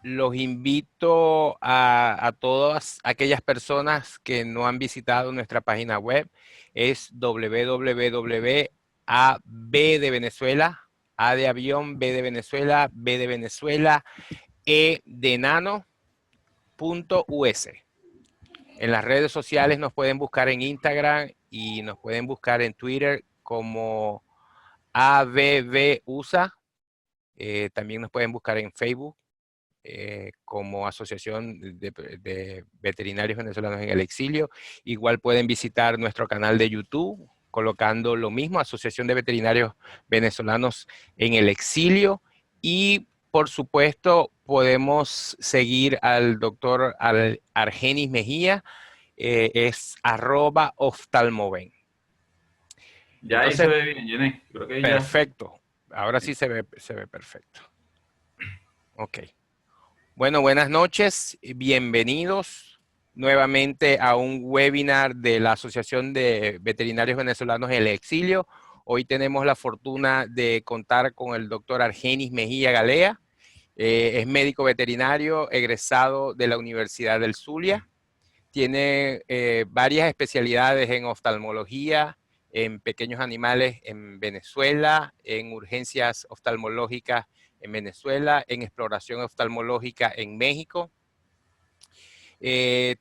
Los invito a todas aquellas personas que no han visitado nuestra página web. Es www.ab de Venezuela, A de avión, B de Venezuela, B de Venezuela, E de enano.us. En las redes sociales nos pueden buscar en Instagram y nos pueden buscar en Twitter como ABBUSA. También nos pueden buscar en Facebook como Asociación de Veterinarios Venezolanos en el Exilio. Igual pueden visitar nuestro canal de YouTube colocando lo mismo, Asociación de Veterinarios Venezolanos en el Exilio. Y por supuesto podemos seguir al doctor Argenis Mejía, es @oftalmoven. Ya ahí se Entonces, ve bien, Jenny. Creo que ya. perfecto. Ahora sí se ve perfecto. Ok. Bueno, buenas noches. Bienvenidos nuevamente a un webinar de la Asociación de Veterinarios Venezolanos en el Exilio. Hoy tenemos la fortuna de contar con el doctor Argenis Mejía Galea. Es médico veterinario egresado de la Universidad del Zulia. Tiene varias especialidades en oftalmología, en pequeños animales en Venezuela, en urgencias oftalmológicas en Venezuela, en exploración oftalmológica en México.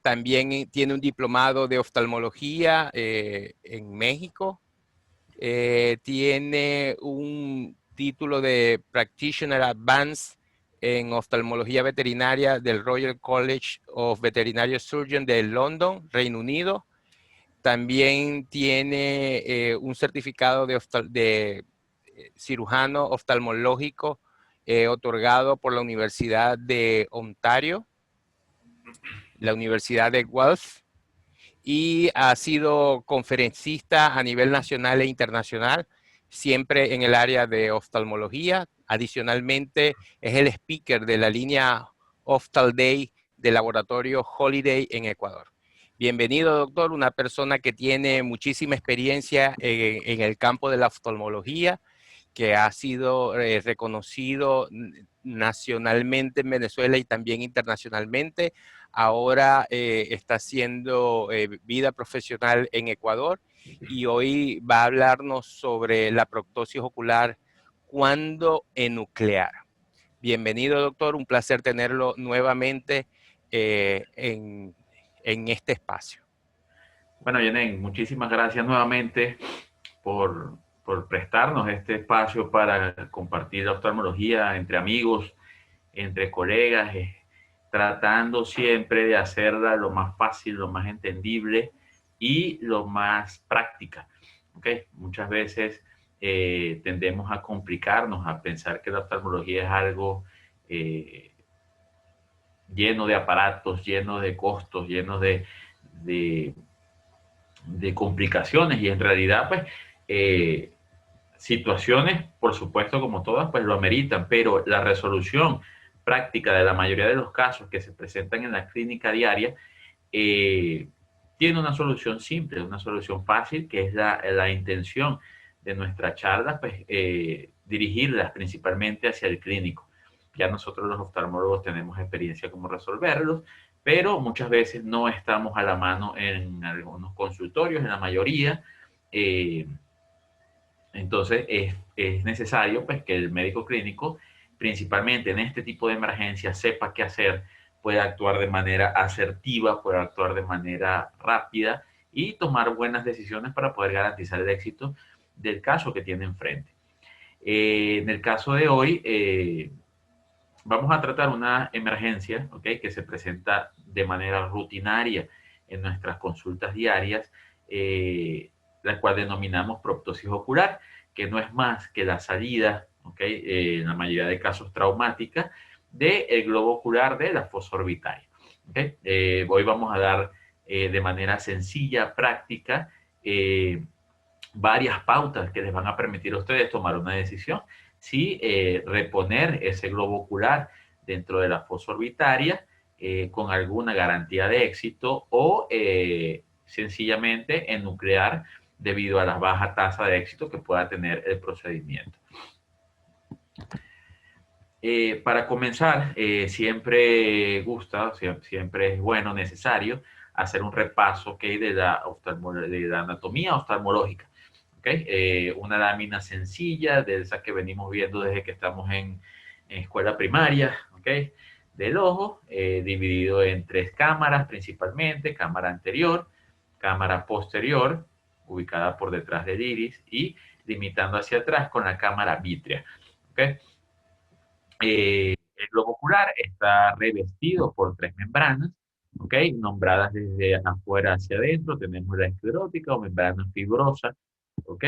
También tiene un diplomado de oftalmología en México. Tiene un título de Practitioner Advanced en oftalmología veterinaria del Royal College of Veterinary Surgeons de London, Reino Unido. También tiene un certificado de cirujano oftalmológico otorgado por la Universidad de Ontario, la Universidad de Guelph, y ha sido conferencista a nivel nacional e internacional, siempre en el área de oftalmología. Adicionalmente, es el speaker de la línea Oftal Day del laboratorio Holiday en Ecuador. Bienvenido, doctor, una persona que tiene muchísima experiencia en el campo de la oftalmología, que ha sido reconocido nacionalmente en Venezuela y también internacionalmente. Ahora está haciendo vida profesional en Ecuador y hoy va a hablarnos sobre la proptosis ocular cuando enuclear. Bienvenido, doctor, un placer tenerlo nuevamente en este espacio. Bueno, Jenny, muchísimas gracias nuevamente por prestarnos este espacio para compartir la oftalmología entre amigos, entre colegas, tratando siempre de hacerla lo más fácil, lo más entendible y lo más práctica. ¿Okay? Muchas veces tendemos a complicarnos, a pensar que la oftalmología es algo lleno de aparatos, lleno de costos, lleno de, de complicaciones y en realidad pues situaciones, por supuesto como todas, pues lo ameritan, pero la resolución práctica de la mayoría de los casos que se presentan en la clínica diaria tiene una solución simple, una solución fácil, que es la intención de nuestra charla, pues dirigirlas principalmente hacia el clínico. Ya nosotros los oftalmólogos tenemos experiencia como resolverlos, pero muchas veces no estamos a la mano en algunos consultorios, en la mayoría. Entonces es necesario pues, que el médico clínico, principalmente en este tipo de emergencias, sepa qué hacer, pueda actuar de manera asertiva, pueda actuar de manera rápida y tomar buenas decisiones para poder garantizar el éxito del caso que tiene enfrente. En el caso de hoy, vamos a tratar una emergencia, ¿okay? Que se presenta de manera rutinaria en nuestras consultas diarias, la cual denominamos proptosis ocular, que no es más que la salida, ¿okay? En la mayoría de casos traumática, del globo ocular de la fosa orbitaria. ¿Okay? Hoy vamos a dar de manera sencilla, práctica, varias pautas que les van a permitir a ustedes tomar una decisión sí reponer ese globo ocular dentro de la fosa orbitaria con alguna garantía de éxito o sencillamente enuclear debido a la baja tasa de éxito que pueda tener el procedimiento. Para comenzar, siempre gusta, siempre es bueno, necesario, hacer un repaso, ¿okay? de la anatomía oftalmológica. ¿Okay? Una lámina sencilla, de esa que venimos viendo desde que estamos en escuela primaria, ¿okay? Del ojo, dividido en 3 cámaras principalmente: cámara anterior, cámara posterior, ubicada por detrás del iris, y limitando hacia atrás con la cámara vítrea. ¿Okay? El globo ocular está revestido por 3 membranas, ¿ok? Nombradas desde afuera hacia adentro. Tenemos la esclerótica o membrana fibrosa, ¿ok?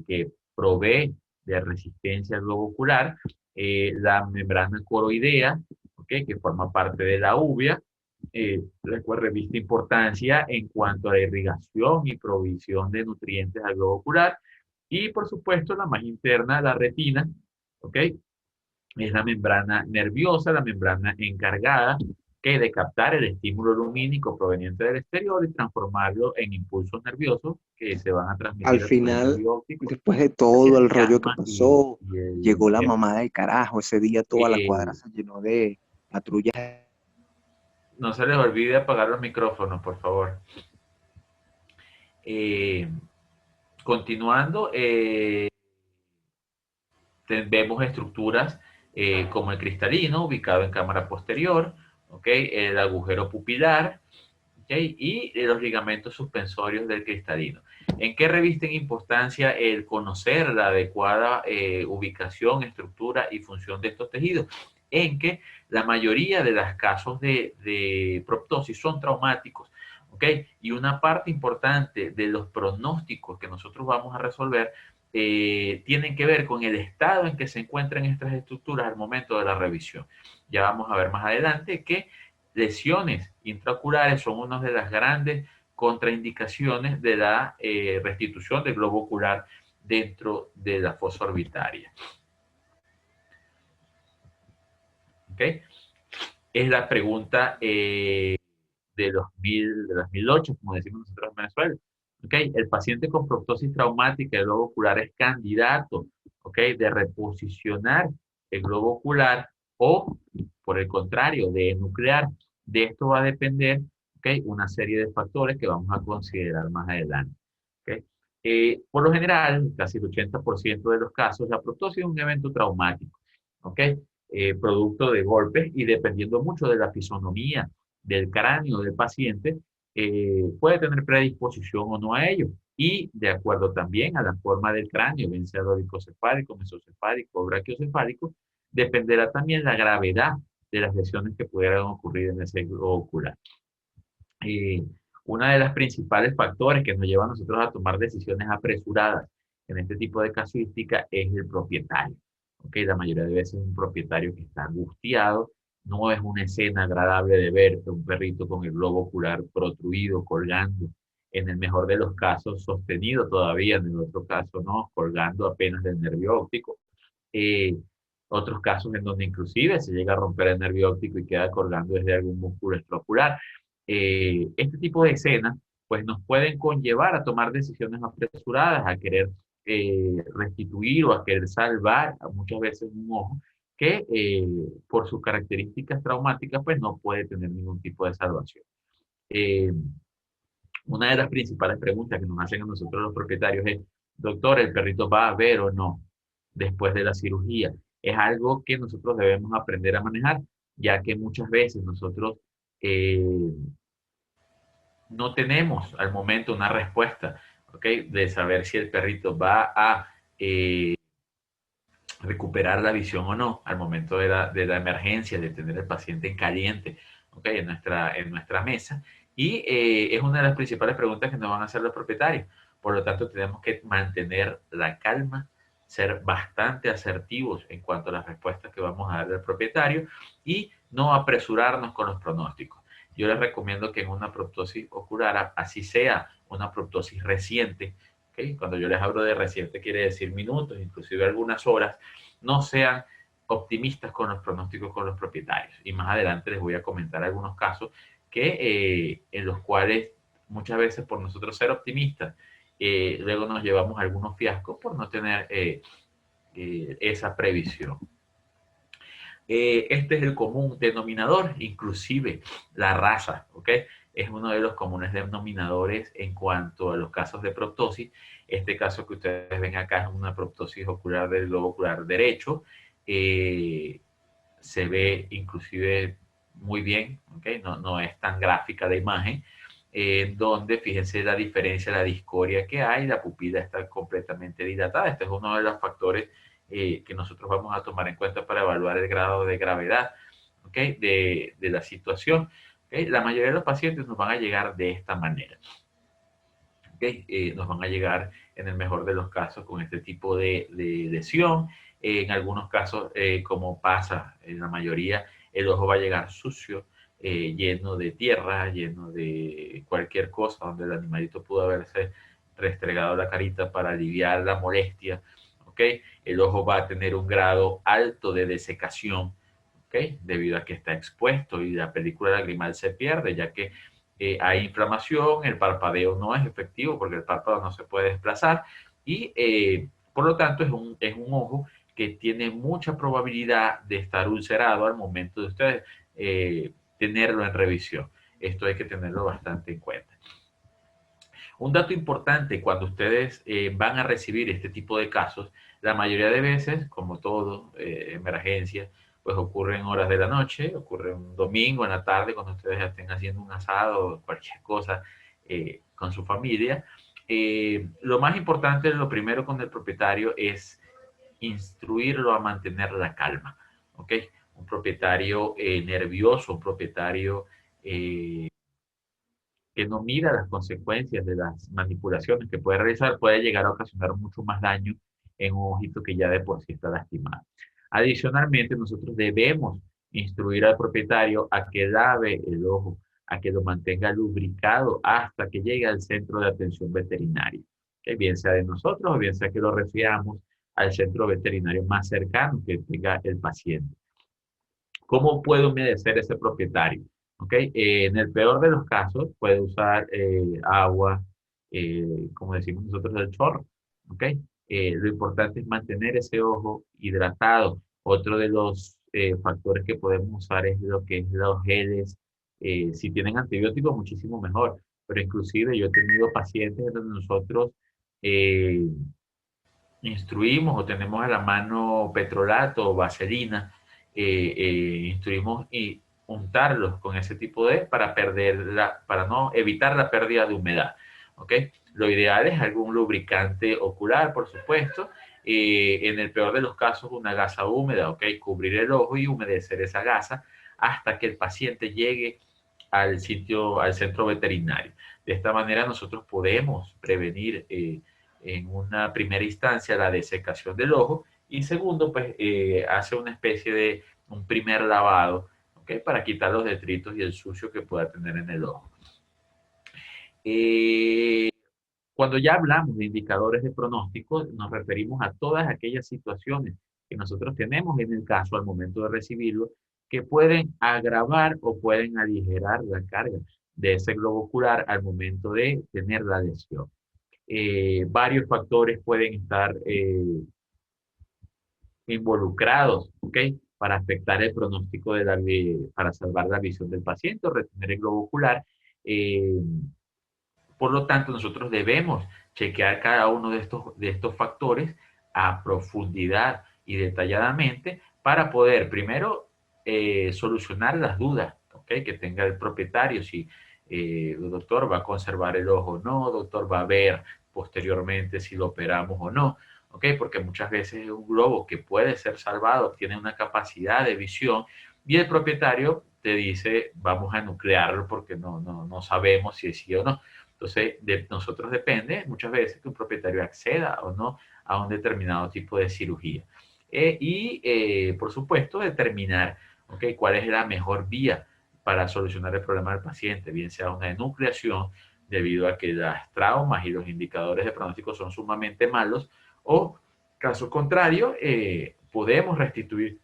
Que provee de resistencia al globo ocular. La membrana coroidea, ¿ok? Que forma parte de la úvea, la cual reviste importancia en cuanto a la irrigación y provisión de nutrientes al globo ocular. Y por supuesto, la más interna, la retina, ¿ok? Es la membrana nerviosa, la membrana encargada de captar el estímulo lumínico proveniente del exterior y transformarlo en impulsos nerviosos que se van a Al transmitir a través del final, nervio óptico después de hacia todo el el rollo que quiasma pasó, y el llegó la eje. mamá del carajo. Ese día toda la cuadra Eh, se llenó de patrullas. no se les olvide apagar los micrófonos, por favor. Eh, Continuando, vemos estructuras como el cristalino, ubicado en cámara posterior, ¿okay? El agujero pupilar, ¿okay? Y los ligamentos suspensorios del cristalino. ¿En qué revisten importancia el conocer la adecuada ubicación, estructura y función de estos tejidos? En que la mayoría de los casos de proptosis son traumáticos, ¿ok? Y una parte importante de los pronósticos que nosotros vamos a resolver tienen que ver con el estado en que se encuentran estas estructuras al momento de la revisión. Ya vamos a ver más adelante que lesiones intraoculares son una de las grandes contraindicaciones de la restitución del globo ocular dentro de la fosa orbitaria. ¿Okay? Es la pregunta de los 1008, como decimos nosotros en Venezuela. ¿Okay? El paciente con proptosis traumática del globo ocular es candidato, ¿okay? De reposicionar el globo ocular o, por el contrario, de enuclear. De esto va a depender, ¿okay? Una serie de factores que vamos a considerar más adelante. ¿Okay? Por lo general, casi el 80% de los casos, la proptosis es un evento traumático, ¿okay? Producto de golpes, y dependiendo mucho de la fisonomía del cráneo del paciente, puede tener predisposición o no a ello. Y de acuerdo también a la forma del cráneo, bien sea dodicocefálico, mesocefálico o brachiocefálico, dependerá también la gravedad de las lesiones que pudieran ocurrir en ese globo ocular. Una de las principales factores que nos lleva a nosotros a tomar decisiones apresuradas en este tipo de casuística es el propietario. ¿Okay? La mayoría de veces es un propietario que está angustiado. No es una escena agradable de ver un perrito con el globo ocular protruido, colgando, en el mejor de los casos sostenido todavía, en el otro caso no, colgando apenas del nervio óptico. Eh, Otros casos en donde inclusive se llega a romper el nervio óptico y queda colgando desde algún músculo extraocular. Este tipo de escenas pues nos pueden conllevar a tomar decisiones apresuradas, a querer restituir o a querer salvar a muchas veces un ojo que por sus características traumáticas pues no puede tener ningún tipo de salvación. Eh, una de las principales preguntas que nos hacen a nosotros los propietarios es: doctor, ¿el perrito va a ver o no después de la cirugía? Es algo que nosotros debemos aprender a manejar, ya que muchas veces nosotros eh, no tenemos al momento una respuesta, ¿ok? De saber si el perrito va a recuperar la visión o no al momento de la emergencia, de tener el paciente en caliente, ¿ok? En nuestra mesa. Y es una de las principales preguntas que nos van a hacer los propietarios. Por lo tanto, tenemos que mantener la calma, ser bastante asertivos en cuanto a las respuestas que vamos a dar al propietario y no apresurarnos con los pronósticos. Yo les recomiendo que en una proptosis ocular, así sea una proptosis reciente, ¿ok? ¿ok? Cuando yo les hablo de reciente quiere decir minutos, inclusive algunas horas. No sean optimistas con los pronósticos con los propietarios. Y más adelante les voy a comentar algunos casos en los cuales muchas veces por nosotros ser optimistas, luego nos llevamos algunos fiascos por no tener esa previsión. Este es el común denominador, inclusive la raza, ¿ok? Es uno de los comunes denominadores en cuanto a los casos de proptosis. Este caso que ustedes ven acá es una proptosis ocular del globo ocular derecho. Se ve inclusive muy bien, ¿ok? No es tan gráfica la imagen, donde fíjense la diferencia, la discoria que hay, la pupila está completamente dilatada. Este es uno de los factores que nosotros vamos a tomar en cuenta para evaluar el grado de gravedad, ¿okay? de la situación. ¿Okay? La mayoría de los pacientes nos van a llegar de esta manera. ¿Okay? Nos van a llegar en el mejor de los casos con este tipo de lesión. En algunos casos, como pasa en la mayoría, el ojo va a llegar sucio, lleno de tierra, lleno de cualquier cosa, donde el animalito pudo haberse restregado la carita para aliviar la molestia. ¿Okay? El ojo va a tener un grado alto de desecación, ¿okay? Debido a que está expuesto y la película lagrimal se pierde, ya que hay inflamación, el parpadeo no es efectivo porque el párpado no se puede desplazar y por lo tanto es un ojo que tiene mucha probabilidad de estar ulcerado al momento de ustedes tenerlo en revisión. Esto hay que tenerlo bastante en cuenta. Un dato importante cuando ustedes van a recibir este tipo de casos, la mayoría de veces, como todo, emergencias, pues ocurre en horas de la noche, ocurre un domingo en la tarde cuando ustedes estén haciendo un asado o cualquier cosa con su familia. Lo más importante, lo primero con el propietario es instruirlo a mantener la calma, ¿ok? Un propietario nervioso, un propietario que no mira las consecuencias de las manipulaciones que puede realizar, puede llegar a ocasionar mucho más daño en un ojito que ya de por sí está lastimado. Adicionalmente, nosotros debemos instruir al propietario a que lave el ojo, a que lo mantenga lubricado hasta que llegue al centro de atención veterinaria, que bien sea de nosotros o bien sea que lo refiramos al centro veterinario más cercano que tenga el paciente. ¿Cómo puede humedecer ese propietario? ¿Okay? En el peor de los casos, puede usar agua, como decimos nosotros, el chorro. ¿Okay? Lo importante es mantener ese ojo hidratado. Otro de los factores que podemos usar es lo que es los geles. Si tienen antibióticos, muchísimo mejor. Pero inclusive yo he tenido pacientes donde nosotros eh, instruimos o tenemos a la mano petrolato o vaselina, instruimos y untarlos con ese tipo de para no evitar la pérdida de humedad. ¿Okay? Lo ideal es algún lubricante ocular, por supuesto. En el peor de los casos, una gasa húmeda, ¿okay? Cubrir el ojo y humedecer esa gasa hasta que el paciente llegue al sitio, al centro veterinario. De esta manera nosotros podemos prevenir en una primera instancia la desecación del ojo y segundo, pues hace una especie de un primer lavado, ¿okay? Para quitar los detritos y el sucio que pueda tener en el ojo. Cuando ya hablamos de indicadores de pronóstico, nos referimos a todas aquellas situaciones que nosotros tenemos en el caso al momento de recibirlo, que pueden agravar o pueden aligerar la carga de ese globo ocular al momento de tener la lesión. Varios factores pueden estar involucrados, ¿ok? Para afectar el pronóstico para salvar la visión del paciente o retener el globo ocular. Por lo tanto, nosotros debemos chequear cada uno de estos factores a profundidad y detalladamente para poder primero solucionar las dudas, ¿okay? Que tenga el propietario, si el doctor va a conservar el ojo o no, doctor va a ver posteriormente si lo operamos o no, ¿okay? Porque muchas veces es un globo que puede ser salvado, tiene una capacidad de visión y el propietario te dice vamos a nuclearlo porque no sabemos si es sí o no. Entonces, de nosotros depende muchas veces que un propietario acceda o no a un determinado tipo de cirugía. Por supuesto, determinar, cuál es la mejor vía para solucionar el problema del paciente, bien sea una enucleación, debido a que las traumas y los indicadores de pronóstico son sumamente malos, o caso contrario, podemos restituir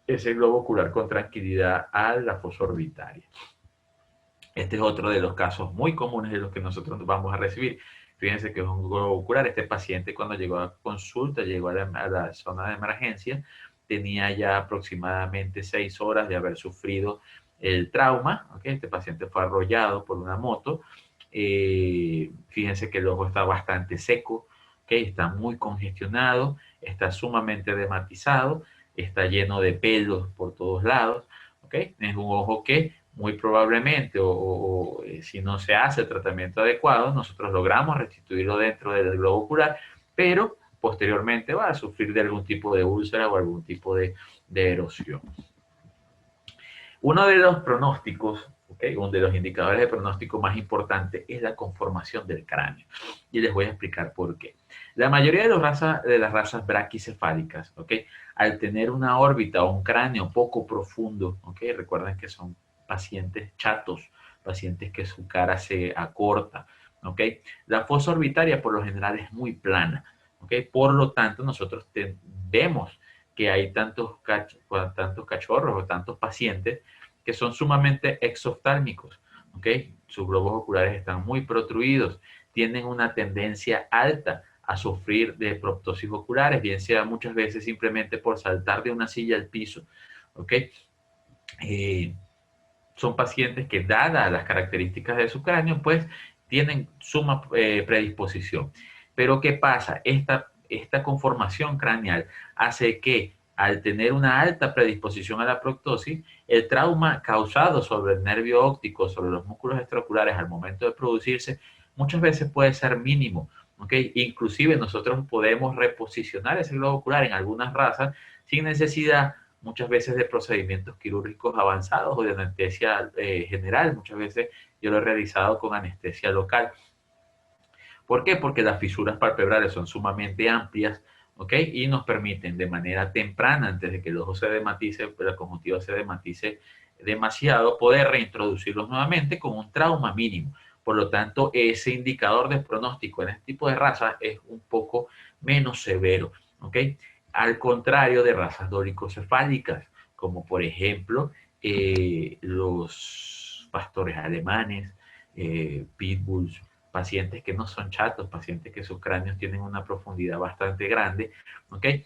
ese globo ocular con tranquilidad a la fosa orbitaria. Este es otro de los casos muy comunes de los que nosotros vamos a recibir. Fíjense que es un globo ocular. Este paciente, cuando llegó a consulta, llegó a la zona de emergencia, tenía ya aproximadamente 6 horas de haber sufrido el trauma. ¿Okay? Este paciente fue arrollado por una moto. Fíjense que el ojo está bastante seco, ¿okay? Está muy congestionado, está sumamente edematizado, está lleno de pelos por todos lados. ¿Okay? Es un ojo que muy probablemente, si no se hace el tratamiento adecuado, nosotros logramos restituirlo dentro del globo ocular, pero posteriormente va a sufrir de algún tipo de úlcera o algún tipo de erosión. Uno de los pronósticos, ¿okay? Uno de los indicadores de pronóstico más importantes es la conformación del cráneo. Y les voy a explicar por qué. La mayoría de las razas braquicefálicas, ¿okay? Al tener una órbita o un cráneo poco profundo, ¿okay? Recuerden que son pacientes chatos, pacientes que su cara se acorta, ¿okay? La fosa orbitaria por lo general es muy plana, ¿okay? Por lo tanto, nosotros vemos que hay tantos cachorros o tantos pacientes que son sumamente exoftálmicos, ¿okay? Sus globos oculares están muy protruidos, tienen una tendencia alta a sufrir de proptosis oculares, bien sea muchas veces simplemente por saltar de una silla al piso, ¿okay? Son pacientes que, dadas las características de su cráneo, pues tienen suma predisposición. Pero ¿qué pasa? Esta conformación craneal hace que, al tener una alta predisposición a la proptosis, el trauma causado sobre el nervio óptico, sobre los músculos extraoculares al momento de producirse, muchas veces puede ser mínimo, ¿okay? Inclusive nosotros podemos reposicionar ese globo ocular en algunas razas sin necesidad muchas veces de procedimientos quirúrgicos avanzados o de anestesia general. Muchas veces yo lo he realizado con anestesia local. ¿Por qué? Porque las fisuras palpebrales son sumamente amplias, ¿ok? Y nos permiten de manera temprana, antes de que el ojo se dematice, la conjuntiva se dematice demasiado, poder reintroducirlos nuevamente con un trauma mínimo. Por lo tanto, ese indicador de pronóstico en este tipo de razas es un poco menos severo, ¿ok? Al contrario de razas dólicocefálicas, como por ejemplo los pastores alemanes, pitbulls, pacientes que no son chatos, pacientes que sus cráneos tienen una profundidad bastante grande, ¿okay?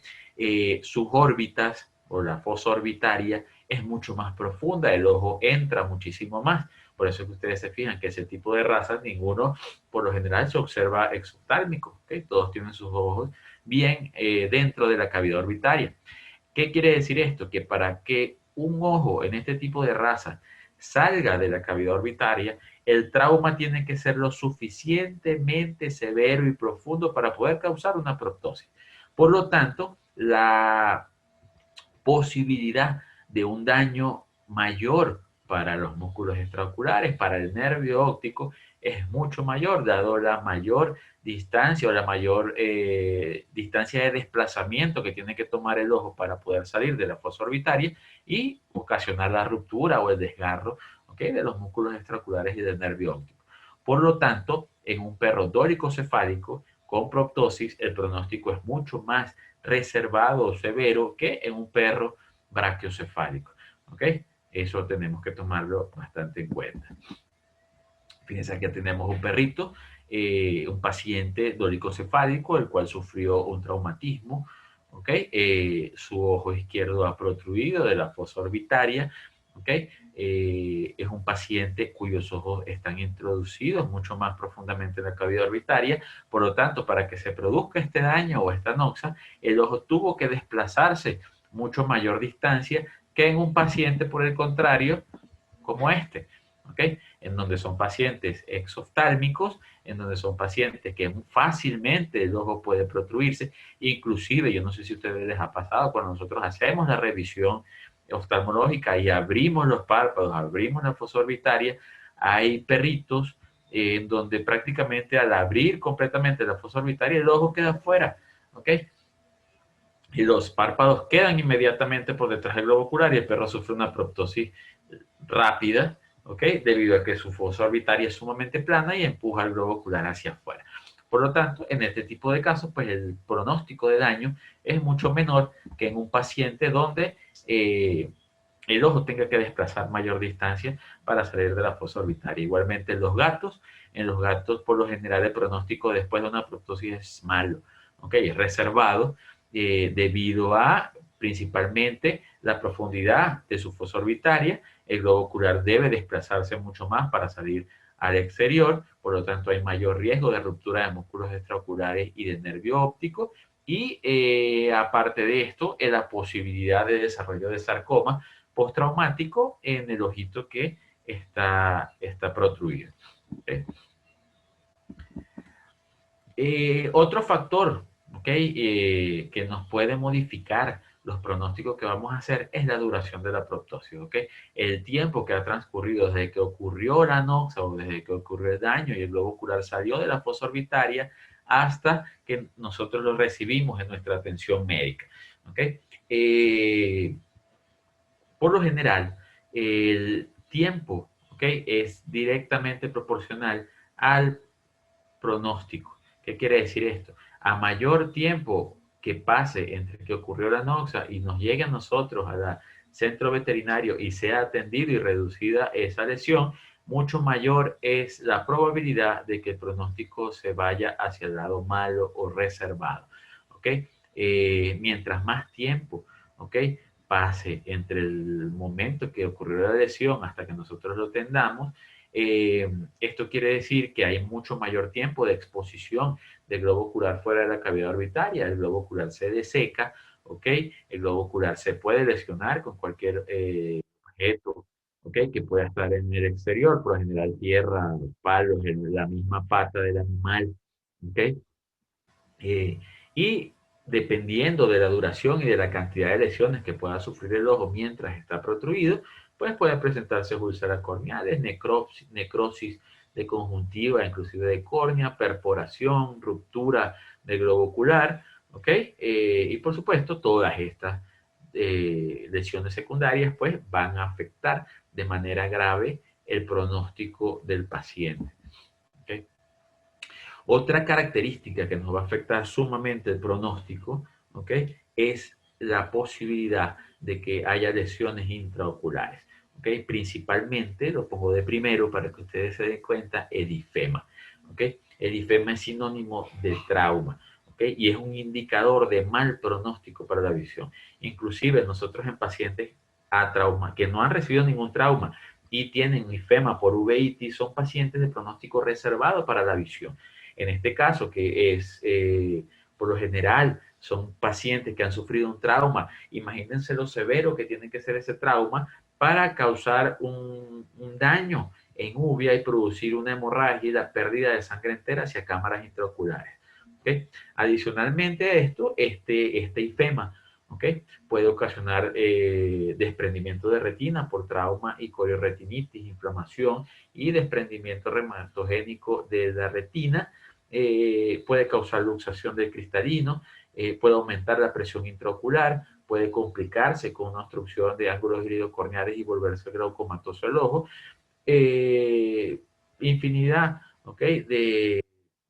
Sus órbitas o la fosa orbitaria es mucho más profunda, el ojo entra muchísimo más. Por eso es que ustedes se fijan que ese tipo de razas, ninguno por lo general se observa exoftálmico, ¿okay? Todos tienen sus ojos bien dentro de la cavidad orbitaria. ¿Qué quiere decir esto? Que para que un ojo en este tipo de raza salga de la cavidad orbitaria, el trauma tiene que ser lo suficientemente severo y profundo para poder causar una proptosis. Por lo tanto, la posibilidad de un daño mayor para los músculos extraoculares, para el nervio óptico, es mucho mayor, dado la mayor distancia o la mayor distancia de desplazamiento que tiene que tomar el ojo para poder salir de la fosa orbitaria y ocasionar la ruptura o el desgarro, ¿okay? De los músculos extraoculares y del nervio óptico. Por lo tanto, en un perro dólico-cefálico con proptosis, el pronóstico es mucho más reservado o severo que en un perro brachiocefálico, ¿ok? Eso tenemos que tomarlo bastante en cuenta. Fíjense, aquí tenemos un perrito, un paciente dólicocefálico, el cual sufrió un traumatismo, ¿ok? Su ojo izquierdo ha protruido de la fosa orbitaria, ¿ok? Es un paciente cuyos ojos están introducidos mucho más profundamente en la cavidad orbitaria. Por lo tanto, para que se produzca este daño o esta noxa, el ojo tuvo que desplazarse mucho mayor distancia que en un paciente, por el contrario, como este, ¿ok? En donde son pacientes exoftálmicos, en donde son pacientes que fácilmente el ojo puede protruirse. Inclusive, yo no sé si a ustedes les ha pasado, cuando nosotros hacemos la revisión oftalmológica y abrimos los párpados, abrimos la fosa orbitaria, hay perritos en donde prácticamente al abrir completamente la fosa orbitaria el ojo queda afuera, ¿ok? Y los párpados quedan inmediatamente por detrás del globo ocular y el perro sufre una proptosis rápida, ¿ok? Debido a que su fosa orbitaria es sumamente plana y empuja el globo ocular hacia afuera. Por lo tanto, en este tipo de casos, pues el pronóstico de daño es mucho menor que en un paciente donde el ojo tenga que desplazar mayor distancia para salir de la fosa orbitaria. Igualmente en los gatos por lo general el pronóstico después de una proptosis es malo, ¿ok? Es reservado debido a principalmente la profundidad de su fosa orbitaria. El globo ocular debe desplazarse mucho más para salir al exterior, por lo tanto hay mayor riesgo de ruptura de músculos extraoculares y de nervio óptico, y aparte de esto, la posibilidad de desarrollo de sarcoma postraumático en el ojito que está protruido. ¿Okay? Otro factor, ¿okay? Que nos puede modificar los pronósticos que vamos a hacer es la duración de la proptosis, ¿ok? El tiempo que ha transcurrido desde que ocurrió la anoxia o desde que ocurrió el daño y el globo ocular salió de la fosa orbitaria hasta que nosotros lo recibimos en nuestra atención médica, ¿ok? Por lo general, el tiempo, ¿ok? Es directamente proporcional al pronóstico. ¿Qué quiere decir esto? A mayor tiempo que pase entre que ocurrió la anoxia y nos llegue a nosotros al centro veterinario y sea atendido y reducida esa lesión, mucho mayor es la probabilidad de que el pronóstico se vaya hacia el lado malo o reservado. ¿Ok? Mientras más tiempo, ¿ok? Pase entre el momento que ocurrió la lesión hasta que nosotros lo tendamos, esto quiere decir que hay mucho mayor tiempo de exposición del globo ocular fuera de la cavidad orbitaria. El globo ocular se deseca, ¿ok? El globo ocular se puede lesionar con cualquier objeto, ¿ok? Que pueda estar en el exterior, por lo general tierra, palos, la misma pata del animal, ¿ok? Y dependiendo de la duración y de la cantidad de lesiones que pueda sufrir el ojo mientras está protruido, pues pueden presentarse úlceras corneales, necrosis de conjuntiva, inclusive de córnea, perforación, ruptura del globo ocular, ¿ok? Y por supuesto, todas estas lesiones secundarias pues van a afectar de manera grave el pronóstico del paciente. ¿Okay? Otra característica que nos va a afectar sumamente el pronóstico, ¿ok? Es la posibilidad de que haya lesiones intraoculares. ¿Ok? Principalmente, lo pongo de primero para que ustedes se den cuenta, edifema. ¿Ok? Edifema es sinónimo de trauma. ¿Ok? Y es un indicador de mal pronóstico para la visión. Inclusive nosotros en pacientes que no han recibido ningún trauma y tienen ifema por uveitis, son pacientes de pronóstico reservado para la visión. En este caso, que es, por lo general, son pacientes que han sufrido un trauma. Imagínense lo severo que tiene que ser ese trauma para causar un daño en uvea y producir una hemorragia y la pérdida de sangre entera hacia cámaras intraoculares. ¿Okay? Adicionalmente a esto, este ifema, ¿okay? Puede ocasionar desprendimiento de retina por trauma y corioretinitis, inflamación y desprendimiento reumatoigénico de la retina. Puede causar luxación del cristalino, puede aumentar la presión intraocular, puede complicarse con una obstrucción de ángulos iridocorneales y volverse glaucomatoso el ojo. Infinidad, ¿ok? De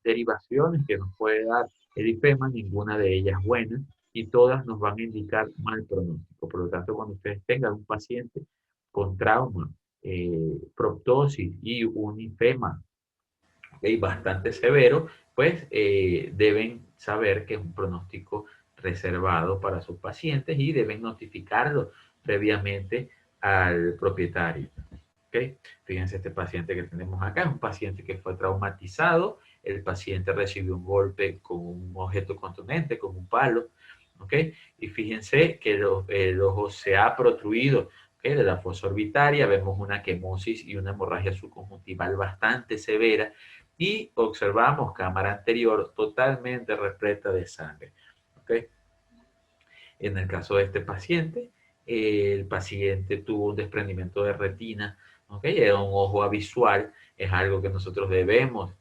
derivaciones que nos puede dar el ifema, ninguna de ellas buena, y todas nos van a indicar mal pronóstico. Por lo tanto, cuando ustedes tengan un paciente con trauma, proptosis y un ifema, ¿okay? Bastante severo, pues deben saber que es un pronóstico reservado para sus pacientes y deben notificarlo previamente al propietario. ¿Okay? Fíjense este paciente que tenemos acá, es un paciente que fue traumatizado, el paciente recibió un golpe con un objeto contundente, con un palo, ¿ok? Y fíjense que el ojo se ha protruido, ¿okay? De la fosa orbitaria, vemos una quemosis y una hemorragia subconjuntival bastante severa y observamos cámara anterior totalmente repleta de sangre, ¿ok? En el caso de este paciente, el paciente tuvo un desprendimiento de retina, ¿okay? Era un ojo avisual, es algo que nosotros debemos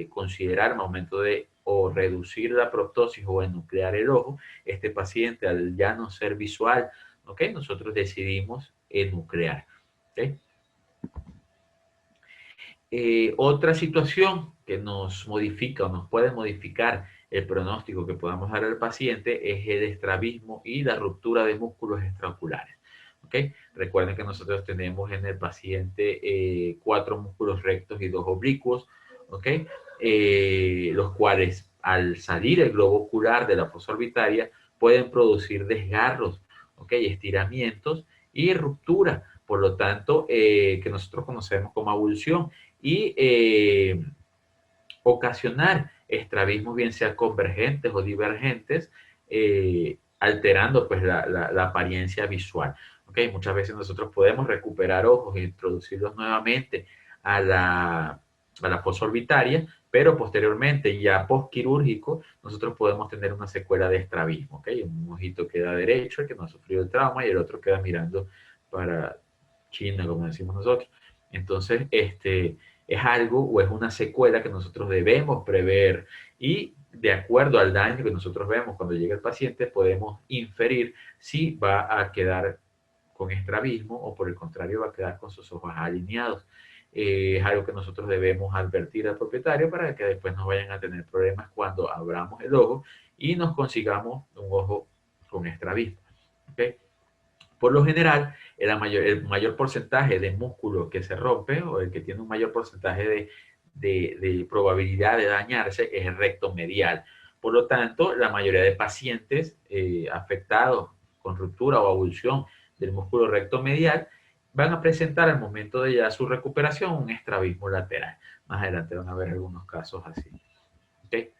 considerar al momento de o reducir la proptosis o enuclear el ojo. Este paciente, al ya no ser visual, ¿okay? Nosotros decidimos enuclear. ¿Okay? Otra situación que nos modifica o nos puede modificar el pronóstico que podamos dar al paciente es el estrabismo y la ruptura de músculos extraoculares. ¿Okay? Recuerden que nosotros tenemos en el paciente 4 músculos rectos y 2 oblicuos, ¿okay? Los cuales al salir el globo ocular de la fosa orbitaria pueden producir desgarros, ¿okay? Estiramientos y ruptura, por lo tanto, que nosotros conocemos como avulsión y ocasionar estrabismos, bien sea convergentes o divergentes, alterando pues la apariencia visual. ¿Okay? Muchas veces nosotros podemos recuperar ojos e introducirlos nuevamente a la fosa orbitaria, pero posteriormente, ya postquirúrgico, nosotros podemos tener una secuela de estrabismo. ¿Okay? Un ojito queda derecho, el que no ha sufrido el trauma, y el otro queda mirando para China, como decimos nosotros. Entonces, es algo o es una secuela que nosotros debemos prever, y de acuerdo al daño que nosotros vemos cuando llega el paciente, podemos inferir si va a quedar con estrabismo o por el contrario va a quedar con sus ojos alineados. Es algo que nosotros debemos advertir al propietario para que después no vayan a tener problemas cuando abramos el ojo y nos consigamos un ojo con estrabismo. ¿Okay? Por lo general, el mayor porcentaje de músculo que se rompe, o el que tiene un mayor porcentaje de probabilidad de dañarse, es el recto medial. Por lo tanto, la mayoría de pacientes afectados con ruptura o avulsión del músculo recto medial van a presentar al momento de ya su recuperación un estrabismo lateral. Más adelante van a ver algunos casos así. ¿Okay?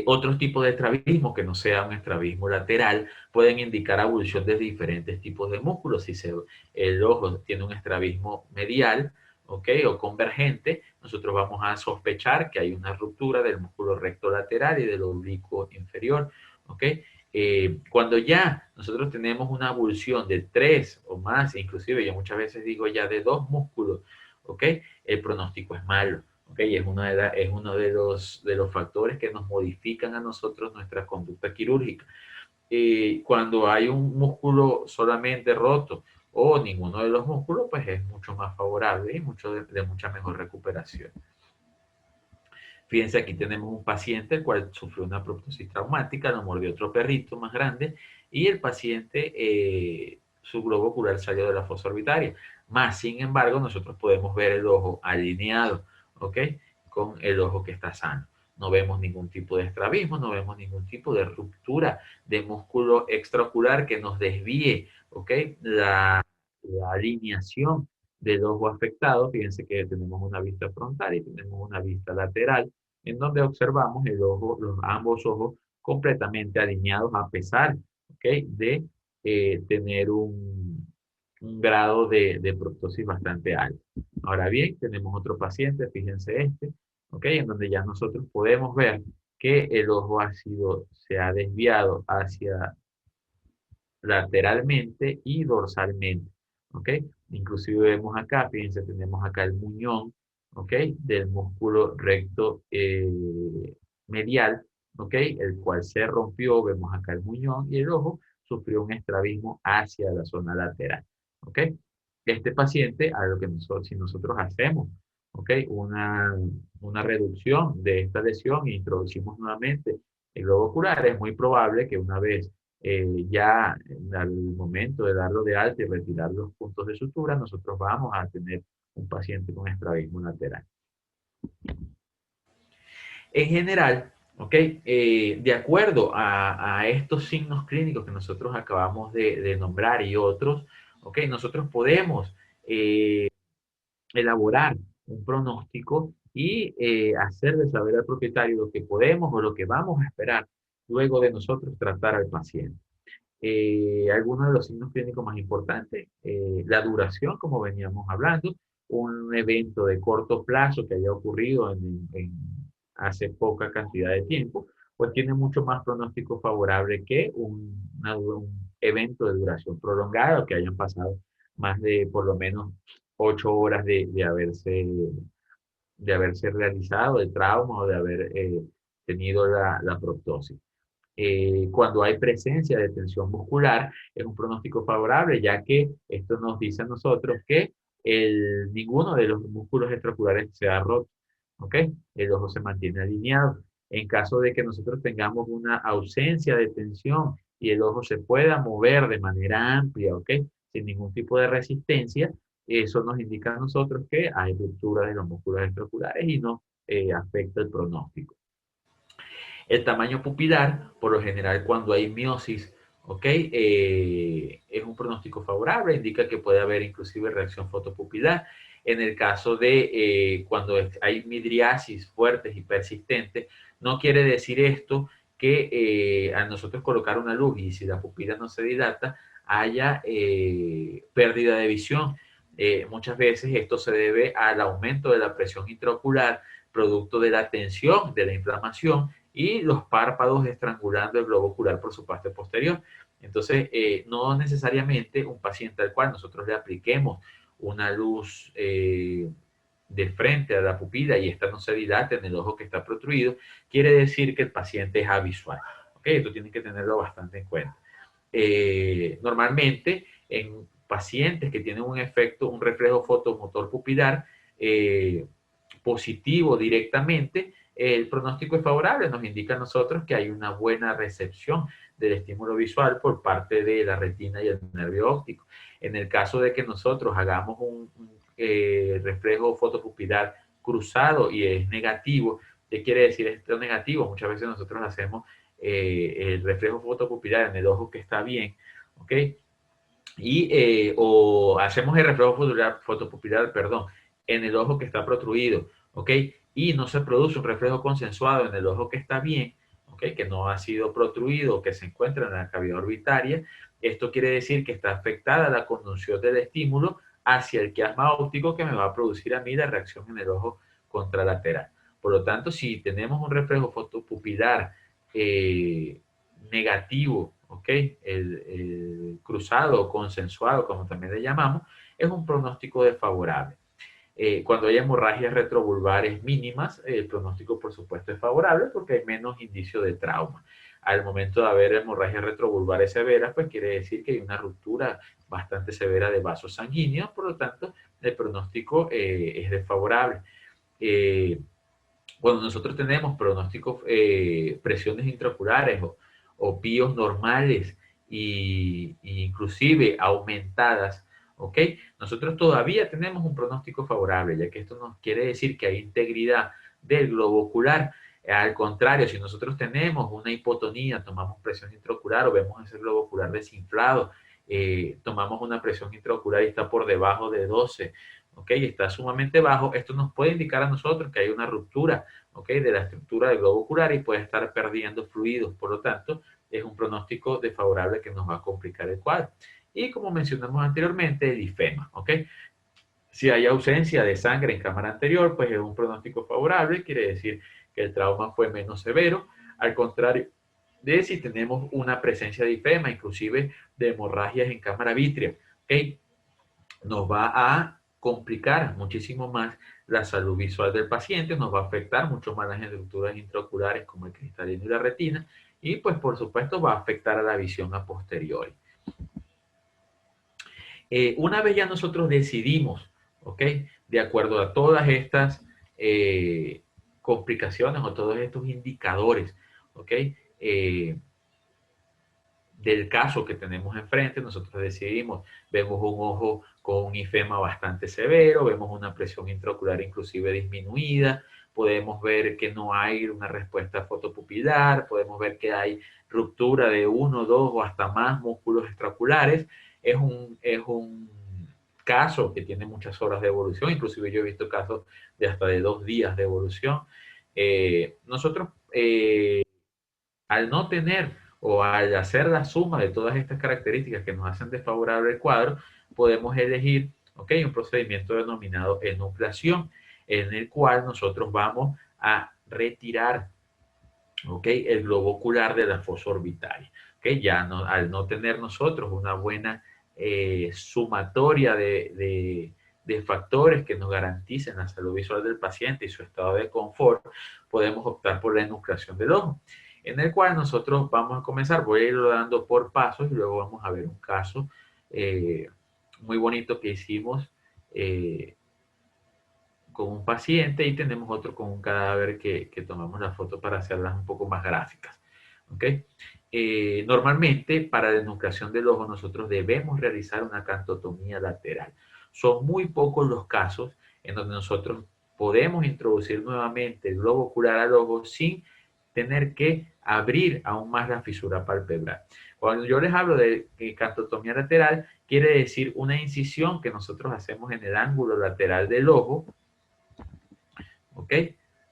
Otros tipos de estrabismo que no sea un estrabismo lateral pueden indicar avulsión de diferentes tipos de músculos. Si el ojo tiene un estrabismo medial, ¿okay? O convergente, nosotros vamos a sospechar que hay una ruptura del músculo recto lateral y del oblicuo inferior. ¿Okay? Cuando ya nosotros tenemos una avulsión de 3 o más, inclusive yo muchas veces digo ya de 2 músculos, ¿okay? El pronóstico es malo. Okay, es uno de los factores que nos modifican a nosotros nuestra conducta quirúrgica. Cuando hay un músculo solamente roto o ninguno de los músculos, pues es mucho más favorable y de mucha mejor recuperación. Fíjense, aquí tenemos un paciente el cual sufrió una proptosis traumática, lo mordió otro perrito más grande y el paciente, su globo ocular salió de la fosa orbitaria. Más, sin embargo, nosotros podemos ver el ojo alineado, ¿ok? Con el ojo que está sano. No vemos ningún tipo de estrabismo, no vemos ningún tipo de ruptura de músculo extraocular que nos desvíe, ¿ok? La alineación del ojo afectado. Fíjense que tenemos una vista frontal y tenemos una vista lateral, en donde observamos el ojo, ambos ojos completamente alineados a pesar, ¿okay? De tener un grado de proptosis bastante alto. Ahora bien, tenemos otro paciente, fíjense ¿okay? En donde ya nosotros podemos ver que el ojo se ha desviado hacia lateralmente y dorsalmente, ¿ok? Inclusive vemos acá, fíjense, tenemos acá el muñón, ¿ok? Del músculo recto medial, ¿ok? El cual se rompió, vemos acá el muñón y el ojo sufrió un estrabismo hacia la zona lateral, ¿ok? Este paciente, a lo que si nosotros hacemos, ¿ok? Una reducción de esta lesión e introducimos nuevamente el globo ocular, es muy probable que una vez ya al momento de darlo de alta y retirar los puntos de sutura, nosotros vamos a tener un paciente con estrabismo lateral. En general, ¿okay? De acuerdo a estos signos clínicos que nosotros acabamos de nombrar y otros, ¿okay? Nosotros podemos elaborar un pronóstico y hacerle saber al propietario lo que podemos o lo que vamos a esperar luego de nosotros tratar al paciente. Algunos de los signos clínicos más importantes, la duración, como veníamos hablando, un evento de corto plazo que haya ocurrido hace poca cantidad de tiempo, pues tiene mucho más pronóstico favorable que un evento de duración prolongada, que hayan pasado más de por lo menos 8 horas de haberse realizado el trauma o de haber tenido la proptosis. Cuando hay presencia de tensión muscular, es un pronóstico favorable, ya que esto nos dice a nosotros que ninguno de los músculos extraoculares se ha roto, ¿ok? El ojo se mantiene alineado. En caso de que nosotros tengamos una ausencia de tensión y el ojo se pueda mover de manera amplia, ¿ok? Sin ningún tipo de resistencia, eso nos indica a nosotros que hay ruptura de los músculos extraoculares y no afecta el pronóstico. El tamaño pupilar, por lo general cuando hay miosis, ¿ok? Es un pronóstico favorable, indica que puede haber inclusive reacción fotopupilar. En el caso de cuando hay midriasis fuertes y persistentes, no quiere decir esto que al nosotros colocar una luz y si la pupila no se dilata, haya pérdida de visión. Muchas veces esto se debe al aumento de la presión intraocular, producto de la tensión, de la inflamación, y los párpados estrangulando el globo ocular por su parte posterior. Entonces, no necesariamente un paciente al cual nosotros le apliquemos una luz de frente a la pupila y esta no se dilata en el ojo que está protruido, quiere decir que el paciente es avisual. ¿Ok? Esto tienen que tenerlo bastante en cuenta. Normalmente, en pacientes que tienen un efecto, un reflejo fotomotor pupilar positivo directamente, el pronóstico es favorable, nos indica a nosotros que hay una buena recepción del estímulo visual por parte de la retina y el nervio óptico. En el caso de que nosotros hagamos un reflejo fotopupilar cruzado y es negativo, ¿qué quiere decir esto negativo? Muchas veces nosotros hacemos el reflejo fotopupilar en el ojo que está bien, ¿ok? O hacemos el reflejo fotopupilar, perdón, en el ojo que está protruido, ¿ok? Y no se produce un reflejo consensuado en el ojo que está bien, ¿ok? Que no ha sido protruido, que se encuentra en la cavidad orbitaria. Esto quiere decir que está afectada la conducción del estímulo hacia el quiasma óptico que me va a producir a mí la reacción en el ojo contralateral. Por lo tanto, si tenemos un reflejo fotopupilar negativo, ¿ok? El cruzado o consensuado, como también le llamamos, es un pronóstico desfavorable. Cuando hay hemorragias retrovulvares mínimas, el pronóstico, por supuesto, es favorable porque hay menos indicio de trauma. Al momento de haber hemorragias retrovulvares severas, pues quiere decir que hay una ruptura bastante severa de vasos sanguíneos, por lo tanto, el pronóstico es desfavorable. Cuando nosotros tenemos pronósticos, presiones intraoculares o píos normales e inclusive aumentadas, ¿ok? Nosotros todavía tenemos un pronóstico favorable, ya que esto nos quiere decir que hay integridad del globo ocular. Al contrario, si nosotros tenemos una hipotonía, tomamos presión intraocular o vemos ese globo ocular desinflado, tomamos una presión intraocular y está por debajo de 12, ¿ok? Está sumamente bajo, esto nos puede indicar a nosotros que hay una ruptura, ¿ok? De la estructura del globo ocular y puede estar perdiendo fluidos, por lo tanto, es un pronóstico desfavorable que nos va a complicar el cuadro. Y como mencionamos anteriormente, el ifema, ¿ok? Si hay ausencia de sangre en cámara anterior, pues es un pronóstico favorable, quiere decir que el trauma fue menos severo. Al contrario de si tenemos una presencia de ifema, inclusive de hemorragias en cámara vítrea, ¿ok? Nos va a complicar muchísimo más la salud visual del paciente, nos va a afectar mucho más las estructuras intraoculares como el cristalino y la retina, y pues por supuesto va a afectar a la visión a posteriori. Una vez ya nosotros decidimos, ¿ok? De acuerdo a todas estas complicaciones o todos estos indicadores, ¿ok? Del caso que tenemos enfrente, nosotros decidimos, vemos un ojo con un ifema bastante severo, vemos una presión intraocular inclusive disminuida, podemos ver que no hay una respuesta fotopupilar, podemos ver que hay ruptura de 1, 2 o hasta más músculos extraoculares. Es un caso que tiene muchas horas de evolución, inclusive yo he visto casos de hasta de 2 días de evolución. Nosotros, al no tener o al hacer la suma de todas estas características que nos hacen desfavorable el cuadro, podemos elegir, ¿ok? Un procedimiento denominado enucleación, en el cual nosotros vamos a retirar, ¿ok? El globo ocular de la fosa orbitaria, ¿ok? Ya no, al no tener nosotros una buena sumatoria de factores que nos garanticen la salud visual del paciente y su estado de confort, podemos optar por la enucleación del ojo, en el cual nosotros vamos a comenzar, voy a irlo dando por pasos y luego vamos a ver un caso muy bonito que hicimos con un paciente y tenemos otro con un cadáver que tomamos la foto para hacerlas un poco más gráficas. ¿Ok? Normalmente para la enucleación del ojo nosotros debemos realizar una cantotomía lateral. Son muy pocos los casos en donde nosotros podemos introducir nuevamente el globo ocular al ojo sin tener que abrir aún más la fisura palpebral. Cuando yo les hablo de cantotomía lateral, quiere decir una incisión que nosotros hacemos en el ángulo lateral del ojo, ¿ok?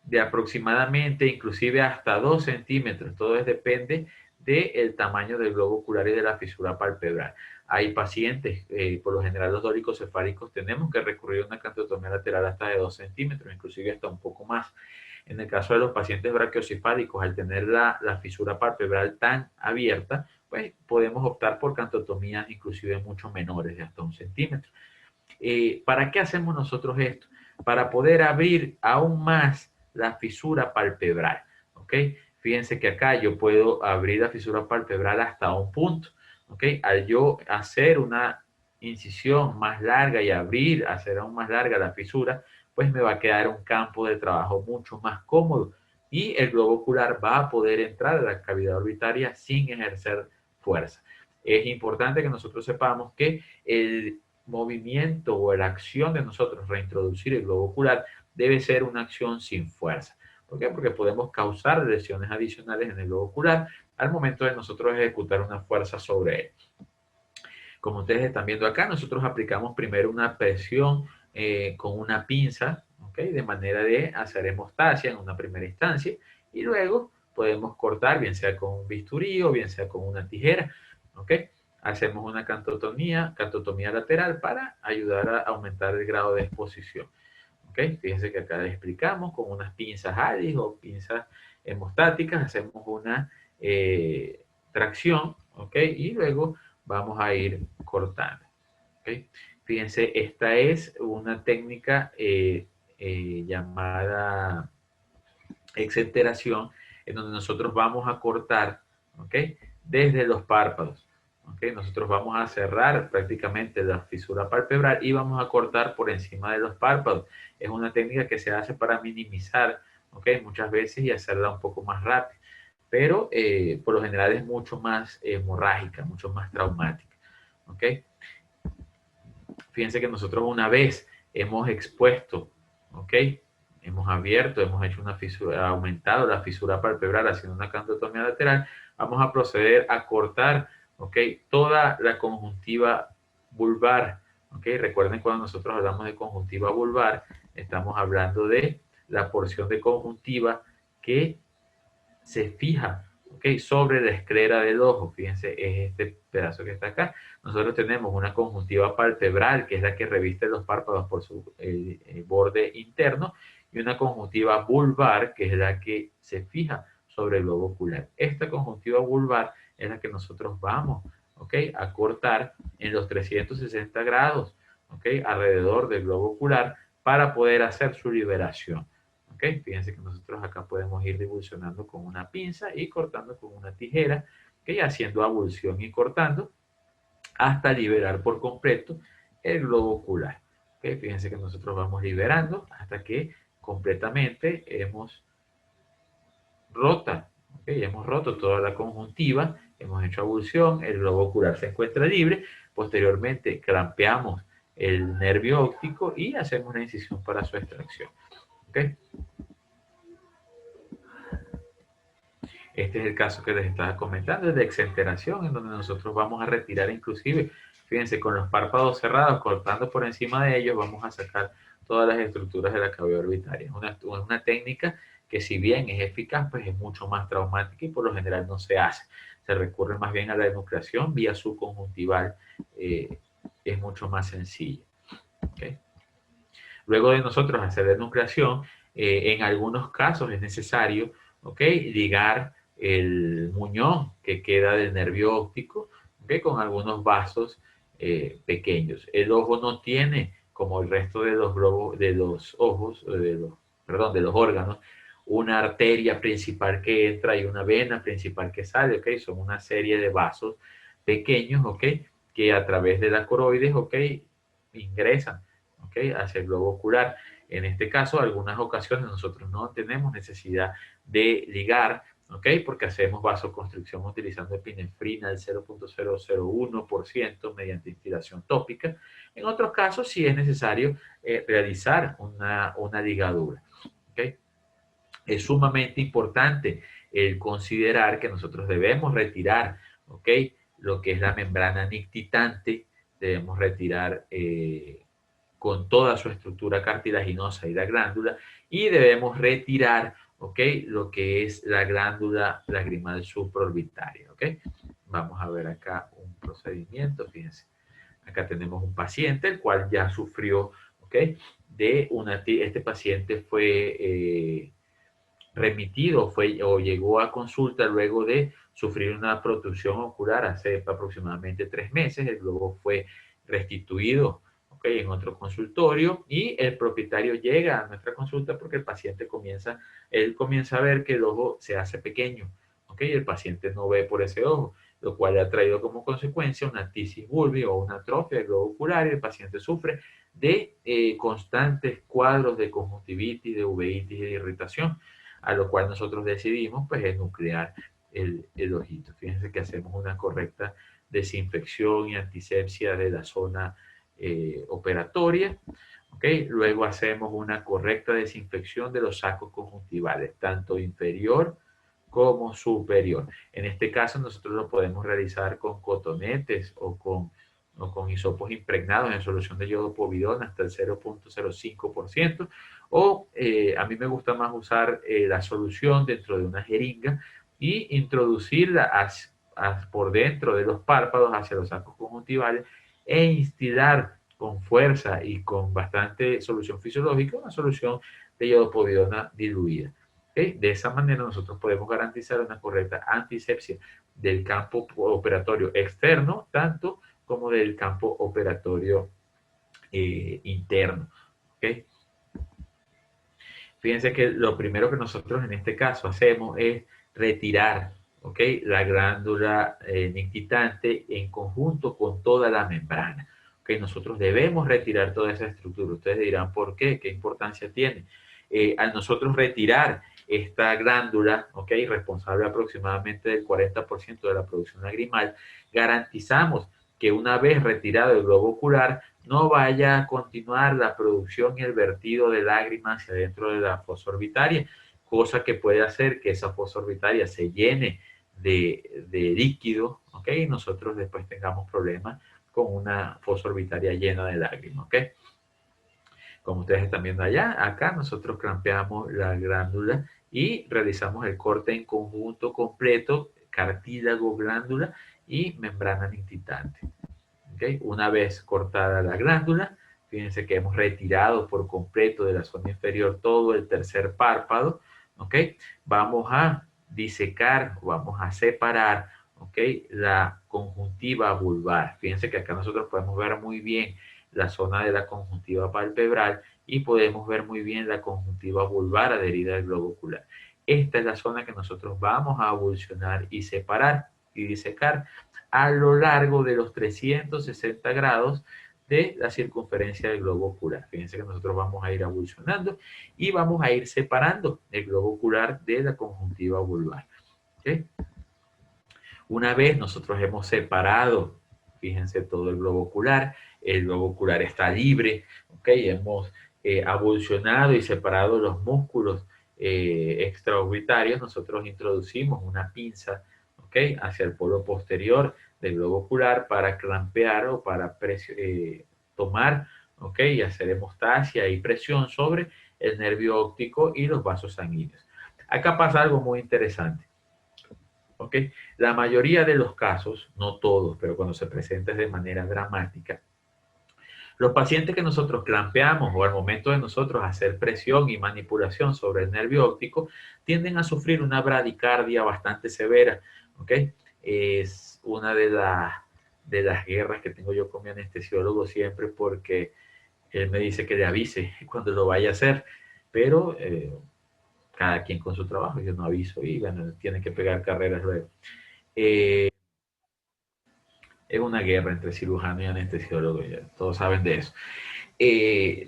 De aproximadamente, inclusive hasta 2 centímetros. Todo depende del tamaño del globo ocular y de la fisura palpebral. Hay pacientes, por lo general los dólicos-cefálicos, tenemos que recurrir a una cantotomía lateral hasta de 2 centímetros, inclusive hasta un poco más. En el caso de los pacientes brachiocefálicos, al tener la fisura palpebral tan abierta, pues podemos optar por cantotomías inclusive mucho menores, de hasta 1 centímetro. ¿Para qué hacemos nosotros esto? Para poder abrir aún más la fisura palpebral, ¿ok? Fíjense que acá yo puedo abrir la fisura palpebral hasta un punto, ¿ok? Al yo hacer una incisión más larga y hacer aún más larga la fisura, pues me va a quedar un campo de trabajo mucho más cómodo y el globo ocular va a poder entrar a la cavidad orbitaria sin ejercer fuerza. Es importante que nosotros sepamos que el movimiento o la acción de nosotros reintroducir el globo ocular debe ser una acción sin fuerza. ¿Por qué? Porque podemos causar lesiones adicionales en el globo ocular al momento de nosotros ejecutar una fuerza sobre él. Como ustedes están viendo acá, nosotros aplicamos primero una presión con una pinza, ¿ok? De manera de hacer hemostasia en una primera instancia y luego podemos cortar, bien sea con un bisturí o bien sea con una tijera, ¿ok? Hacemos una cantotomía lateral para ayudar a aumentar el grado de exposición. ¿Ok? Fíjense que acá les explicamos con unas pinzas ALIS o pinzas hemostáticas, hacemos una tracción, ¿ok? Y luego vamos a ir cortando. ¿Ok? Fíjense, esta es una técnica llamada exenteración, en donde nosotros vamos a cortar, ¿ok? Desde los párpados. ¿Okay? Nosotros vamos a cerrar prácticamente la fisura palpebral y vamos a cortar por encima de los párpados. Es una técnica que se hace para minimizar, ¿okay? Muchas veces y hacerla un poco más rápido. Pero por lo general es mucho más hemorrágica, mucho más traumática. ¿Okay? Fíjense que nosotros una vez hemos expuesto, ¿ok? Hemos abierto, hemos hecho una fisura, aumentado la fisura palpebral haciendo una cantotomía lateral, vamos a proceder a cortar, ¿ok? Toda la conjuntiva vulvar, ¿ok? Recuerden cuando nosotros hablamos de conjuntiva vulvar, estamos hablando de la porción de conjuntiva que se fija, ¿ok? Sobre la esclera del ojo. Fíjense, es este pedazo que está acá. Nosotros tenemos una conjuntiva palpebral, que es la que reviste los párpados por su borde interno, y una conjuntiva vulvar, que es la que se fija sobre el globo ocular. Esta conjuntiva vulvar es la que nosotros vamos, ¿ok? A cortar en los 360 grados, ¿ok? Alrededor del globo ocular para poder hacer su liberación. ¿Okay? Fíjense que nosotros acá podemos ir divulsionando con una pinza y cortando con una tijera, ¿okay? Haciendo abulsión y cortando hasta liberar por completo el globo ocular. ¿Okay? Fíjense que nosotros vamos liberando hasta que completamente hemos roto toda la conjuntiva, hemos hecho abulsión, el globo ocular se encuentra libre, posteriormente clampeamos el nervio óptico y hacemos una incisión para su extracción. ¿Okay? Este es el caso que les estaba comentando, es de exenteración, en donde nosotros vamos a retirar inclusive, fíjense, con los párpados cerrados, cortando por encima de ellos, vamos a sacar todas las estructuras de la cavidad orbitaria. Es una técnica que si bien es eficaz, pues es mucho más traumática y por lo general no se hace. Se recurre más bien a la enucleación vía subconjuntival, es mucho más sencilla. ¿Okay? Luego de nosotros hacer la enucleación, en algunos casos es necesario, ¿okay? Ligar el muñón que queda del nervio óptico, ¿okay? Con algunos vasos pequeños. El ojo no tiene, como el resto de los globos, de los ojos, de los órganos, una arteria principal que entra y una vena principal que sale, ¿okay? Son una serie de vasos pequeños, ¿okay? Que a través de la coroides, ¿okay? Ingresan, ¿ok? ¿ok? Hacia el globo ocular. En este caso, algunas ocasiones nosotros no tenemos necesidad de ligar, ¿ok? Porque hacemos vasoconstricción utilizando epinefrina del 0.001% mediante instilación tópica. En otros casos, sí es necesario realizar una ligadura, ¿ok? Es sumamente importante el considerar que nosotros debemos retirar, ¿ok? Lo que es la membrana nictitante, debemos retirar con toda su estructura cartilaginosa y la glándula, y debemos retirar, ¿ok? Lo que es la glándula lagrimal supraorbitaria, ¿ok? Vamos a ver acá un procedimiento, fíjense. Acá tenemos un paciente, el cual ya sufrió, ¿ok? Este paciente fue remitido o llegó a consulta luego de sufrir una protrusión ocular hace aproximadamente 3 meses. El globo fue restituido, ¿okay? En otro consultorio, y el propietario llega a nuestra consulta porque el paciente comienza a ver que el ojo se hace pequeño, ¿okay? El paciente no ve por ese ojo, lo cual ha traído como consecuencia una tisis bulbi o una atrofia del globo ocular, y el paciente sufre de constantes cuadros de conjuntivitis, de uveitis y de irritación, a lo cual nosotros decidimos pues enuclear el ojito. Fíjense que hacemos una correcta desinfección y antisepsia de la zona operatoria, ¿okay? Luego hacemos una correcta desinfección de los sacos conjuntivales, tanto inferior como superior. En este caso nosotros lo podemos realizar con cotonetes o con hisopos impregnados en solución de yodo povidona hasta el 0.05%, o a mí me gusta más usar la solución dentro de una jeringa y introducirla por dentro de los párpados hacia los sacos conjuntivales e instilar con fuerza y con bastante solución fisiológica una solución de yodo povidona diluida. ¿Okay? De esa manera nosotros podemos garantizar una correcta antisepsia del campo operatorio externo, tanto como del campo operatorio interno. ¿Okay? Fíjense que lo primero que nosotros en este caso hacemos es retirar, ¿ok? La glándula nictitante en conjunto con toda la membrana. ¿Okay? Nosotros debemos retirar toda esa estructura. Ustedes dirán, ¿por qué? ¿Qué importancia tiene? Al nosotros retirar esta glándula, ¿ok? Responsable aproximadamente del 40% de la producción lagrimal, garantizamos que una vez retirado el globo ocular, no vaya a continuar la producción y el vertido de lágrimas hacia dentro de la fosa orbitaria, cosa que puede hacer que esa fosa orbitaria se llene de líquido, ¿ok? Y nosotros después tengamos problemas con una fosa orbitaria llena de lágrimas, ¿ok? Como ustedes están viendo allá, acá nosotros clampeamos la glándula y realizamos el corte en conjunto completo, cartílago, glándula y membrana nictitante. ¿Okay? Una vez cortada la glándula, fíjense que hemos retirado por completo de la zona inferior todo el tercer párpado, ¿ok? Vamos a disecar, vamos a separar, ¿ok? La conjuntiva vulvar. Fíjense que acá nosotros podemos ver muy bien la zona de la conjuntiva palpebral y podemos ver muy bien la conjuntiva vulvar adherida al globo ocular. Esta es la zona que nosotros vamos a avulsionar y separar y disecar a lo largo de los 360 grados de la circunferencia del globo ocular. Fíjense que nosotros vamos a ir avulsionando y vamos a ir separando el globo ocular de la conjuntiva vulvar. ¿Okay? Una vez nosotros hemos separado, fíjense, todo el globo ocular está libre, ¿okay? Hemos avulsionado y separado los músculos extraorbitarios, nosotros introducimos una pinza, ¿okay? Hacia el polo posterior del globo ocular para clampear o para tomar, ¿okay? Y hacer hemostasia y presión sobre el nervio óptico y los vasos sanguíneos. Acá pasa algo muy interesante. ¿Okay? La mayoría de los casos, no todos, pero cuando se presenta de manera dramática, los pacientes que nosotros clampeamos o al momento de nosotros hacer presión y manipulación sobre el nervio óptico tienden a sufrir una bradicardia bastante severa. ¿Okay? Es una de las guerras que tengo yo con mi anestesiólogo siempre, porque él me dice que le avise cuando lo vaya a hacer, pero cada quien con su trabajo, yo no aviso y bueno, tienen que pegar carreras luego. Es una guerra entre cirujano y anestesiólogo, ya todos saben de eso.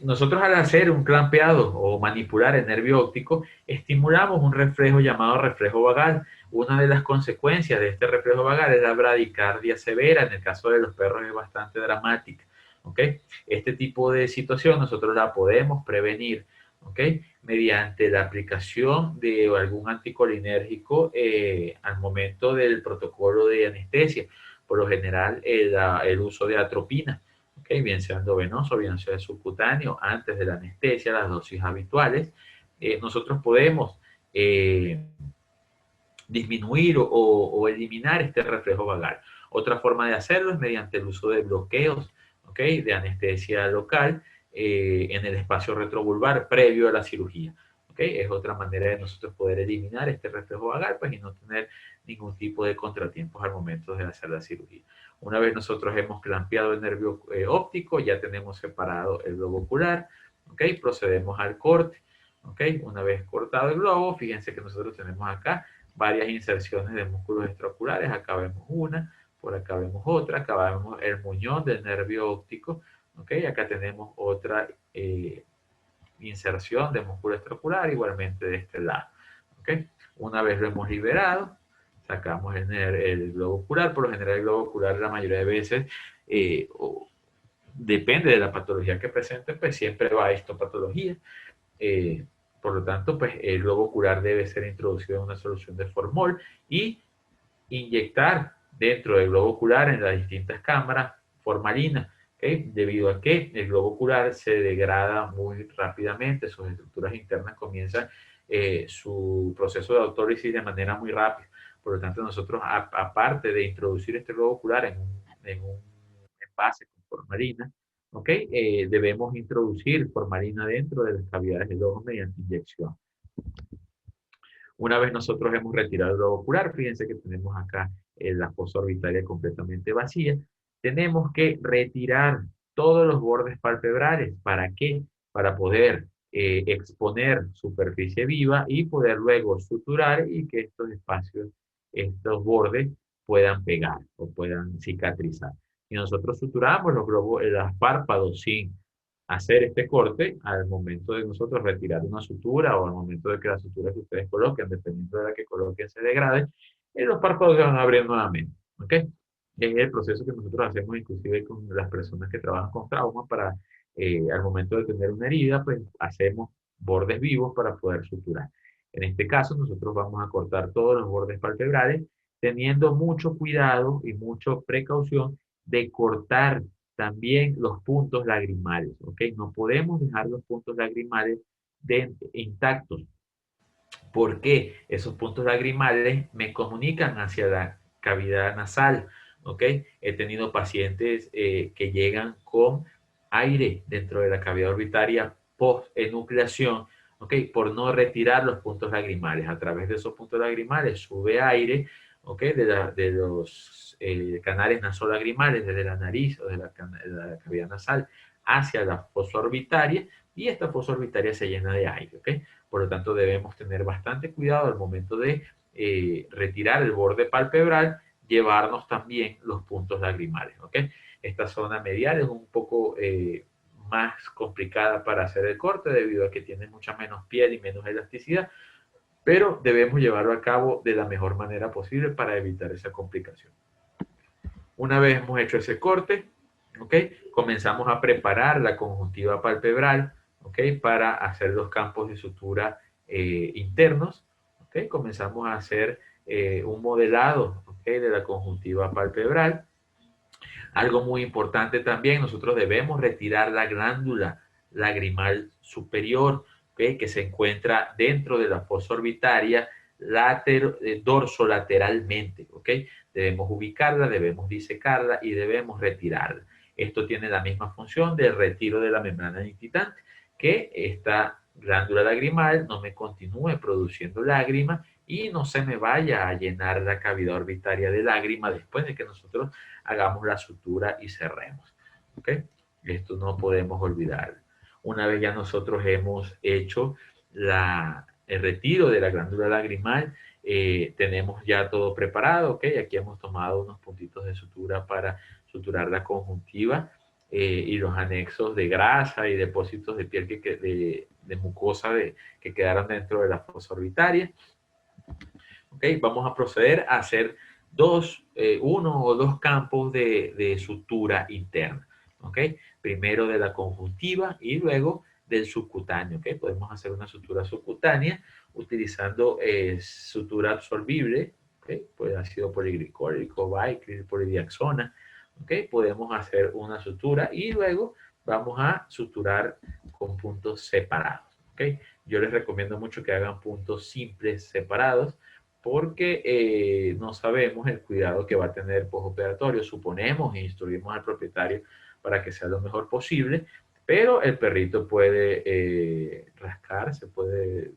nosotros al hacer un clampeado o manipular el nervio óptico, estimulamos un reflejo llamado reflejo vagal. Una de las consecuencias de este reflejo vagal es la bradicardia severa. En el caso de los perros es bastante dramática. ¿Okay? Este tipo de situación nosotros la podemos prevenir, ¿okay? Mediante la aplicación de algún anticolinérgico al momento del protocolo de anestesia. Por lo general, el uso de atropina. Okay, bien sea endovenoso, bien sea subcutáneo, antes de la anestesia, las dosis habituales, nosotros podemos disminuir o eliminar este reflejo vagal. Otra forma de hacerlo es mediante el uso de bloqueos, ¿okay? De anestesia local en el espacio retrovulvar previo a la cirugía. ¿Okay? Es otra manera de nosotros poder eliminar este reflejo vagal pues, y no tener ningún tipo de contratiempos al momento de hacer la cirugía. Una vez nosotros hemos clampeado el nervio óptico, ya tenemos separado el globo ocular, ¿okay? Procedemos al corte. ¿Okay? Una vez cortado el globo, fíjense que nosotros tenemos acá varias inserciones de músculos extraoculares. Acá vemos una, por acá vemos otra, acá vemos el muñón del nervio óptico. ¿Okay? Acá tenemos otra inserción de músculo extraocular, igualmente de este lado. ¿Okay? Una vez lo hemos liberado, sacamos el globo ocular. Por lo general el globo ocular la mayoría de veces, depende de la patología que presente, pues siempre va a histopatología. Por lo tanto, pues el globo ocular debe ser introducido en una solución de formol y inyectar dentro del globo ocular en las distintas cámaras formalina, ¿okay? Debido a que el globo ocular se degrada muy rápidamente, sus estructuras internas comienzan su proceso de autólisis de manera muy rápida. Por lo tanto, nosotros, aparte de introducir este globo ocular en un envase con formalina, ¿okay? Debemos introducir formalina dentro de las cavidades del ojo mediante inyección. Una vez nosotros hemos retirado el globo ocular, fíjense que tenemos acá la fosa orbitaria completamente vacía, tenemos que retirar todos los bordes palpebrales. ¿Para qué? Para poder exponer superficie viva y poder luego suturar y que estos espacios, estos bordes puedan pegar o puedan cicatrizar. Y nosotros suturamos los párpados sin hacer este corte al momento de nosotros retirar una sutura o al momento de que la sutura que ustedes coloquen, dependiendo de la que coloquen, se degrade, y los párpados se van a abrir nuevamente. ¿Ok? Es el proceso que nosotros hacemos inclusive con las personas que trabajan con trauma para, al momento de tener una herida, pues hacemos bordes vivos para poder suturar. En este caso, nosotros vamos a cortar todos los bordes palpebrales, teniendo mucho cuidado y mucha precaución de cortar también los puntos lagrimales, ¿ok? No podemos dejar los puntos lagrimales intactos, porque esos puntos lagrimales me comunican hacia la cavidad nasal, ¿ok? He tenido pacientes que llegan con aire dentro de la cavidad orbitaria post-enucleación, ¿ok? Por no retirar los puntos lagrimales. A través de esos puntos lagrimales sube aire, ¿ok? De los canales nasolagrimales, desde la nariz o de la cavidad nasal hacia la fosa orbitaria, y esta fosa orbitaria se llena de aire, ¿ok? Por lo tanto, debemos tener bastante cuidado al momento de retirar el borde palpebral, llevarnos también los puntos lagrimales, ¿ok? Esta zona medial es un poco más complicada para hacer el corte debido a que tiene mucha menos piel y menos elasticidad, pero debemos llevarlo a cabo de la mejor manera posible para evitar esa complicación. Una vez hemos hecho ese corte, ¿ok? Comenzamos a preparar la conjuntiva palpebral, ¿ok? Para hacer los campos de sutura internos, ¿ok? Comenzamos a hacer un modelado, ¿ok? De la conjuntiva palpebral. Algo muy importante también, nosotros debemos retirar la glándula lagrimal superior, ¿okay? Que se encuentra dentro de la fosa orbitaria dorsolateralmente, ¿ok? Debemos ubicarla, debemos disecarla y debemos retirarla. Esto tiene la misma función del retiro de la membrana incitante, que esta glándula lagrimal no me continúe produciendo lágrima y no se me vaya a llenar la cavidad orbitaria de lágrima después de que nosotros hagamos la sutura y cerremos. ¿Ok? Esto no podemos olvidar. Una vez ya nosotros hemos hecho el retiro de la glándula lagrimal, tenemos ya todo preparado, ¿ok? Aquí hemos tomado unos puntitos de sutura para suturar la conjuntiva y los anexos de grasa y depósitos de piel de mucosa que quedaron dentro de la fosa orbitaria. ¿Okay? Vamos a proceder a hacer uno o dos campos de sutura interna. ¿Okay? Primero de la conjuntiva y luego del subcutáneo. ¿Okay? Podemos hacer una sutura subcutánea utilizando sutura absorbible, ¿okay? Pues ácido poliglicólico, Vicryl, polidiaxona. ¿Okay? Podemos hacer una sutura y luego vamos a suturar con puntos separados. ¿Okay? Yo les recomiendo mucho que hagan puntos simples separados porque no sabemos el cuidado que va a tener postoperatorio. Suponemos e instruimos al propietario para que sea lo mejor posible, pero el perrito puede rascar, se puede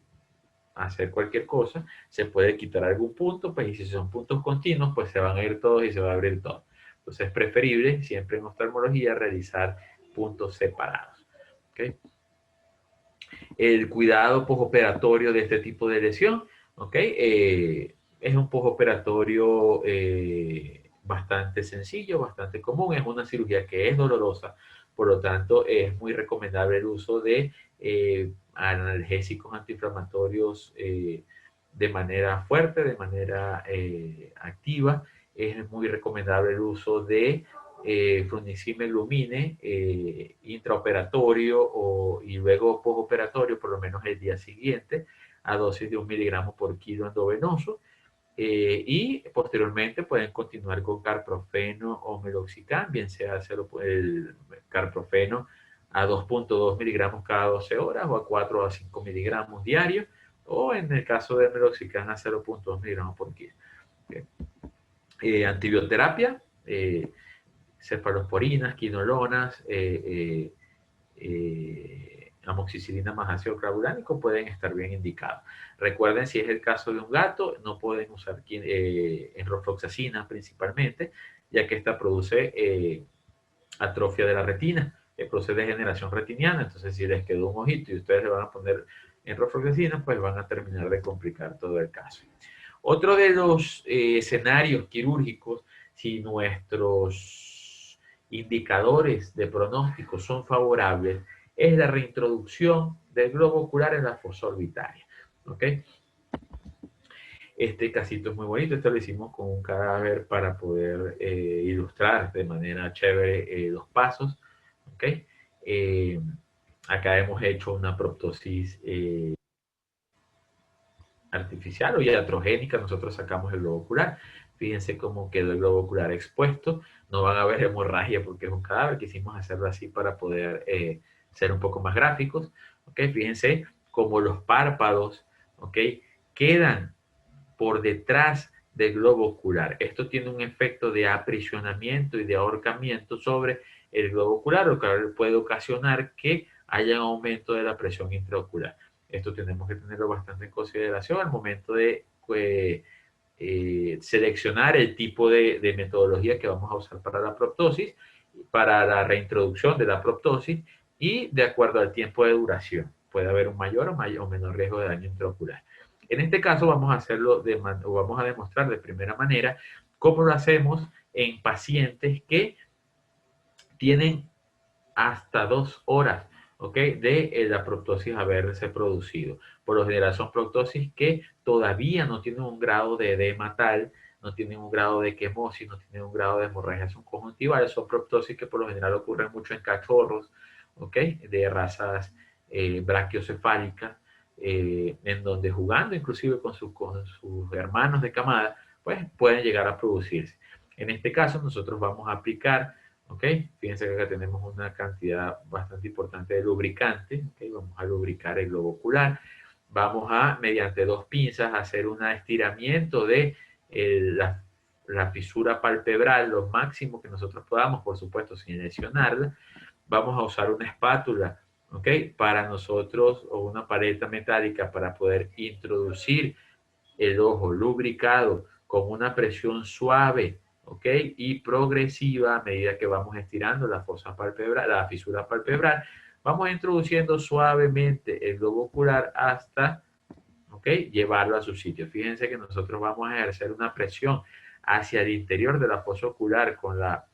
hacer cualquier cosa, se puede quitar algún punto, pues, y si son puntos continuos, pues se van a ir todos y se va a abrir todo. Entonces es preferible siempre en oftalmología realizar puntos separados. ¿Okay? El cuidado postoperatorio de este tipo de lesión, ¿okay? Es un postoperatorio bastante sencillo, bastante común. Es una cirugía que es dolorosa, por lo tanto es muy recomendable el uso de analgésicos antiinflamatorios de manera fuerte, de manera activa. Es muy recomendable el uso de flunicime lumine intraoperatorio y luego postoperatorio, por lo menos el día siguiente, a dosis de 1 miligramo por kilo endovenoso. Y posteriormente pueden continuar con carprofeno o meloxicam, bien sea el carprofeno a 2.2 miligramos cada 12 horas o a 4 a 5 miligramos diarios, o en el caso del meloxicam a 0.2 miligramos por kilo. Okay. Antibioterapia, cefalosporinas, quinolonas, amoxicilina más ácido clavulánico pueden estar bien indicados. Recuerden, si es el caso de un gato, no pueden usar enrofloxacina principalmente, ya que esta produce atrofia de la retina, produce degeneración retiniana. Entonces, si les quedó un ojito y ustedes le van a poner enrofloxacina, pues van a terminar de complicar todo el caso. Otro de los escenarios quirúrgicos, si nuestros indicadores de pronóstico son favorables, es la reintroducción del globo ocular en la fosa orbitaria. ¿Okay? Este casito es muy bonito. Esto lo hicimos con un cadáver para poder ilustrar de manera chévere los pasos. ¿Okay? Acá hemos hecho una proptosis artificial o iatrogénica. Nosotros sacamos el globo ocular. Fíjense cómo quedó el globo ocular expuesto. No van a ver hemorragia porque es un cadáver. Quisimos hacerlo así para poder ser un poco más gráficos. ¿Okay? Fíjense cómo los párpados, ¿okay?, quedan por detrás del globo ocular. Esto tiene un efecto de aprisionamiento y de ahorcamiento sobre el globo ocular, lo que puede ocasionar que haya un aumento de la presión intraocular. Esto tenemos que tenerlo bastante en consideración al momento de seleccionar el tipo de metodología que vamos a usar para la proptosis, para la reintroducción de la proptosis y de acuerdo al tiempo de duración. Puede haber un mayor o menor riesgo de daño intraocular. En este caso vamos a hacerlo vamos a demostrar de primera manera cómo lo hacemos en pacientes que tienen hasta 2 horas, ¿okay?, de la proptosis haberse producido. Por lo general son proptosis que todavía no tienen un grado de edema tal, no tienen un grado de quemosis, no tienen un grado de hemorragia subconjuntivales. Son proptosis que por lo general ocurren mucho en cachorros, ¿okay?, de razas brachiocefálicas, en donde jugando inclusive con sus hermanos de camada, pues pueden llegar a producirse. En este caso nosotros vamos a aplicar, ¿okay?, fíjense que acá tenemos una cantidad bastante importante de lubricante, ¿okay?, vamos a lubricar el globo ocular, vamos a, mediante 2 pinzas, hacer un estiramiento de la fisura palpebral, lo máximo que nosotros podamos, por supuesto, sin lesionarla. Vamos a usar una espátula, ¿ok?, para nosotros, o una paleta metálica para poder introducir el ojo lubricado con una presión suave, ¿ok?, y progresiva a medida que vamos estirando la fosa palpebral, la fisura palpebral. Vamos introduciendo suavemente el globo ocular hasta, ¿ok?, llevarlo a su sitio. Fíjense que nosotros vamos a ejercer una presión hacia el interior de la fosa ocular con la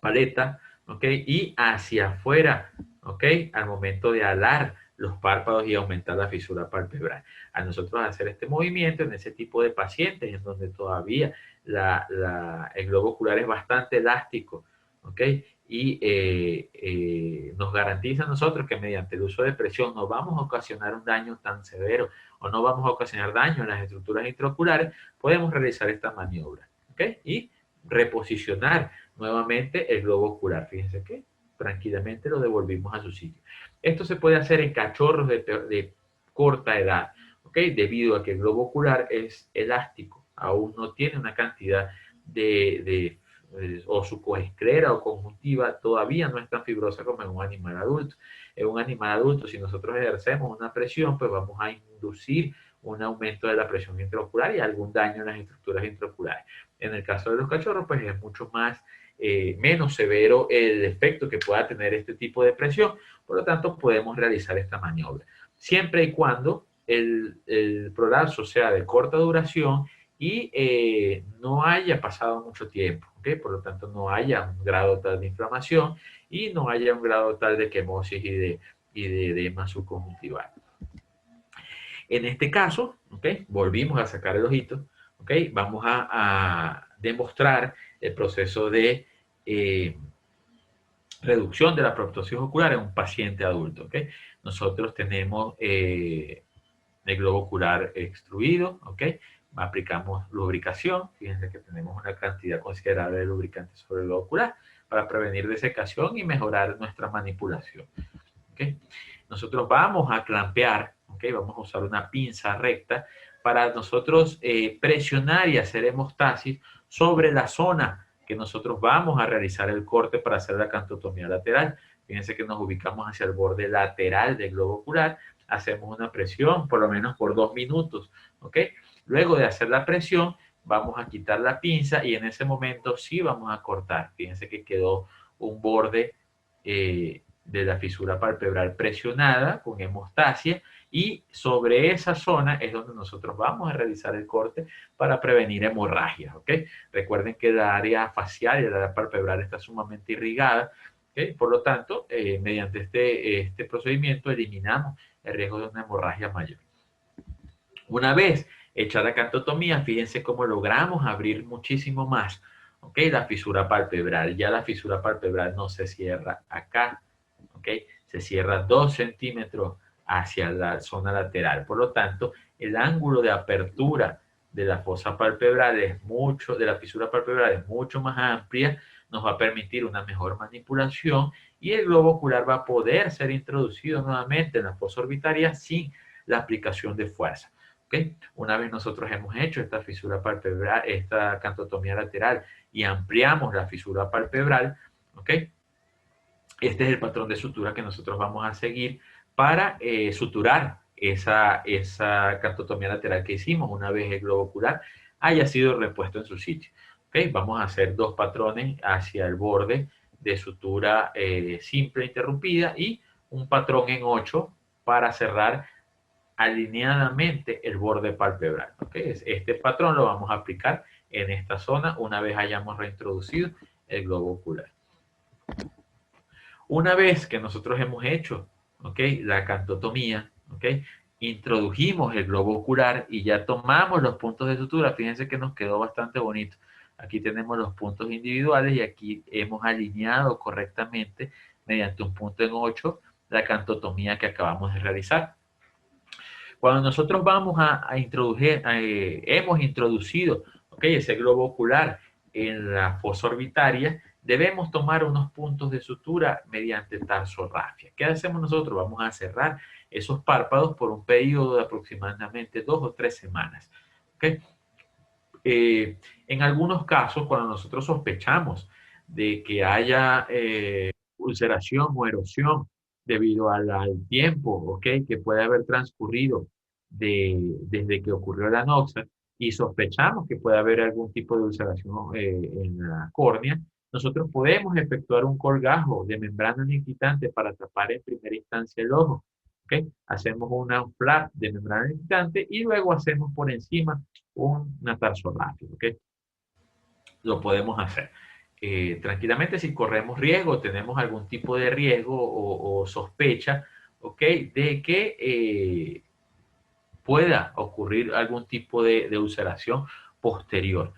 paleta, ¿ok? Y hacia afuera, ¿ok? Al momento de alar los párpados y aumentar la fisura palpebral. A nosotros hacer este movimiento en ese tipo de pacientes en donde todavía el globo ocular es bastante elástico, ¿ok? Y nos garantiza a nosotros que mediante el uso de presión no vamos a ocasionar un daño tan severo o no vamos a ocasionar daño en las estructuras intraoculares, podemos realizar esta maniobra, ¿ok? Y reposicionar nuevamente el globo ocular. Fíjense que tranquilamente lo devolvimos a su sitio. Esto se puede hacer en cachorros de corta edad, ¿ok? Debido a que el globo ocular es elástico, aún no tiene una cantidad o su coesclera o conjuntiva todavía no es tan fibrosa como en un animal adulto. En un animal adulto, si nosotros ejercemos una presión, pues vamos a inducir un aumento de la presión intraocular y algún daño en las estructuras intraoculares. En el caso de los cachorros, pues es mucho más, menos severo el efecto que pueda tener este tipo de presión, por lo tanto podemos realizar esta maniobra. Siempre y cuando el prolapso sea de corta duración y no haya pasado mucho tiempo, ¿okay? Por lo tanto no haya un grado tal de inflamación y no haya un grado tal de quemosis y de edema subconjuntival. En este caso, ¿okay? Volvimos a sacar el ojito, ¿okay? Vamos a demostrar el proceso de reducción de la proptosis ocular en un paciente adulto, ¿okay? Nosotros tenemos el globo ocular extruido, ¿ok? Aplicamos lubricación, fíjense que tenemos una cantidad considerable de lubricante sobre el globo ocular para prevenir desecación y mejorar nuestra manipulación, ¿ok? Nosotros vamos a clampear, ¿ok? Vamos a usar una pinza recta para nosotros presionar y hacer hemostasis sobre la zona que nosotros vamos a realizar el corte para hacer la cantotomía lateral. Fíjense que nos ubicamos hacia el borde lateral del globo ocular, hacemos una presión por lo menos por 2 minutos, ¿ok? Luego de hacer la presión, vamos a quitar la pinza y en ese momento sí vamos a cortar. Fíjense que quedó un borde de la fisura palpebral presionada con hemostasia y sobre esa zona es donde nosotros vamos a realizar el corte para prevenir hemorragias, ¿ok? Recuerden que la área facial y la área palpebral está sumamente irrigada, ¿ok? Por lo tanto, mediante este procedimiento eliminamos el riesgo de una hemorragia mayor. Una vez hecha la cantotomía, fíjense cómo logramos abrir muchísimo más, ¿ok? La fisura palpebral. Ya la fisura palpebral no se cierra acá, ¿ok? Se cierra 2 centímetros hacia la zona lateral. Por lo tanto, el ángulo de apertura de la fosa palpebral de la fisura palpebral es mucho más amplia, nos va a permitir una mejor manipulación y el globo ocular va a poder ser introducido nuevamente en la fosa orbitaria sin la aplicación de fuerza. ¿Okay? Una vez nosotros hemos hecho esta fisura palpebral, esta cantotomía lateral y ampliamos la fisura palpebral, ¿ok? Este es el patrón de sutura que nosotros vamos a seguir para suturar esa cantotomía lateral que hicimos una vez el globo ocular haya sido repuesto en su sitio. ¿Okay? Vamos a hacer 2 patrones hacia el borde de sutura simple interrumpida y un patrón en 8 para cerrar alineadamente el borde palpebral. ¿Okay? Este patrón lo vamos a aplicar en esta zona una vez hayamos reintroducido el globo ocular. Una vez que nosotros hemos hecho, ¿okay?, la cantotomía, ¿okay?, introdujimos el globo ocular y ya tomamos los puntos de sutura. Fíjense que nos quedó bastante bonito. Aquí tenemos los puntos individuales y aquí hemos alineado correctamente mediante un punto en 8 la cantotomía que acabamos de realizar. Cuando nosotros vamos a introducir, hemos introducido, ¿okay?, ese globo ocular en la fosa orbitaria, debemos tomar unos puntos de sutura mediante tarsorrafia. ¿Qué hacemos nosotros? Vamos a cerrar esos párpados por un periodo de aproximadamente 2 o 3 semanas. ¿Okay? En algunos casos, cuando nosotros sospechamos de que haya ulceración o erosión debido al tiempo, ¿okay?, que puede haber transcurrido desde que ocurrió la anoxia y sospechamos que puede haber algún tipo de ulceración en la córnea, nosotros podemos efectuar un colgajo de membrana niquitante para tapar en primera instancia el ojo. ¿Okay? Hacemos una flap de membrana niquitante y luego hacemos por encima una tarsorrafia. ¿Okay? Lo podemos hacer. tranquilamente si corremos riesgo, tenemos algún tipo de riesgo o sospecha, ¿ok? De que pueda ocurrir algún tipo de ulceración posterior.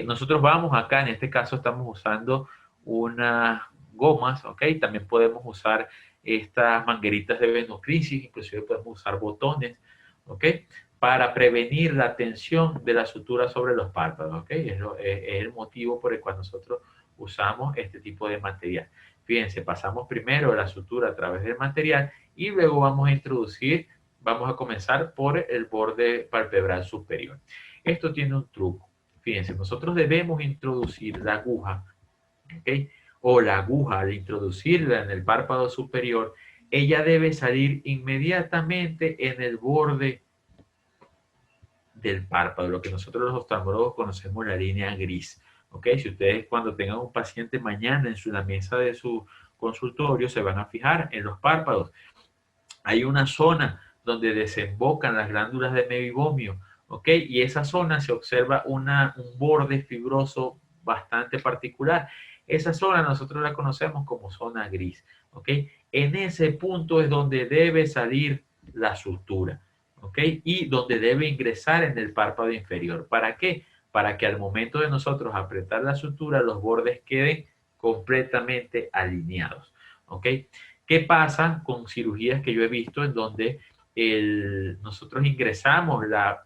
Nosotros vamos acá, en este caso estamos usando unas gomas, ¿ok? También podemos usar estas mangueritas de venoclisis, inclusive podemos usar botones, ¿ok? Para prevenir la tensión de la sutura sobre los párpados, ¿ok? Es el motivo por el cual nosotros usamos este tipo de material. Fíjense, pasamos primero la sutura a través del material y luego vamos a comenzar por el borde palpebral superior. Esto tiene un truco. Fíjense, nosotros debemos introducir la aguja, ¿ok? O la aguja, al introducirla en el párpado superior, ella debe salir inmediatamente en el borde del párpado, lo que nosotros los oftalmólogos conocemos la línea gris. ¿Ok? Si ustedes cuando tengan un paciente mañana en la mesa de su consultorio se van a fijar en los párpados. Hay una zona donde desembocan las glándulas de mebibomio, ¿ok? Y esa zona se observa un borde fibroso bastante particular. Esa zona nosotros la conocemos como zona gris, ¿ok? En ese punto es donde debe salir la sutura, ¿ok? Y donde debe ingresar en el párpado inferior. ¿Para qué? Para que al momento de nosotros apretar la sutura, los bordes queden completamente alineados, ¿ok? ¿Qué pasa con cirugías que yo he visto en donde nosotros ingresamos la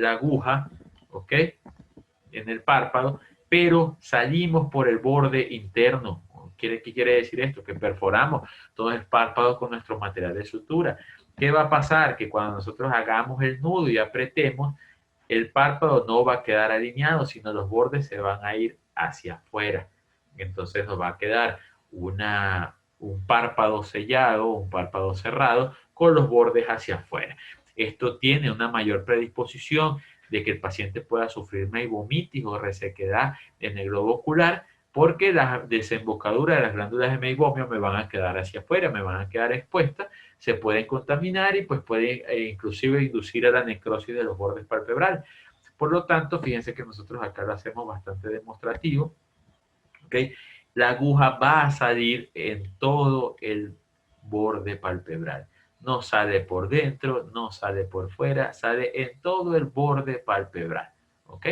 aguja, ¿ok? En el párpado, pero salimos por el borde interno? ¿Qué quiere decir esto? Que perforamos todo el párpado con nuestro material de sutura. ¿Qué va a pasar? Que cuando nosotros hagamos el nudo y apretemos, el párpado no va a quedar alineado, sino los bordes se van a ir hacia afuera. Entonces nos va a quedar un párpado sellado, un párpado cerrado, con los bordes hacia afuera. Esto tiene una mayor predisposición de que el paciente pueda sufrir meibomitis o resequedad en el globo ocular, porque las desembocaduras de las glándulas de meibomio me van a quedar hacia afuera, me van a quedar expuestas, se pueden contaminar y pues pueden inclusive inducir a la necrosis de los bordes palpebrales. Por lo tanto, fíjense que nosotros acá lo hacemos bastante demostrativo, ¿ok? La aguja va a salir en todo el borde palpebral. No sale por dentro, no sale por fuera, sale en todo el borde palpebral, ¿ok?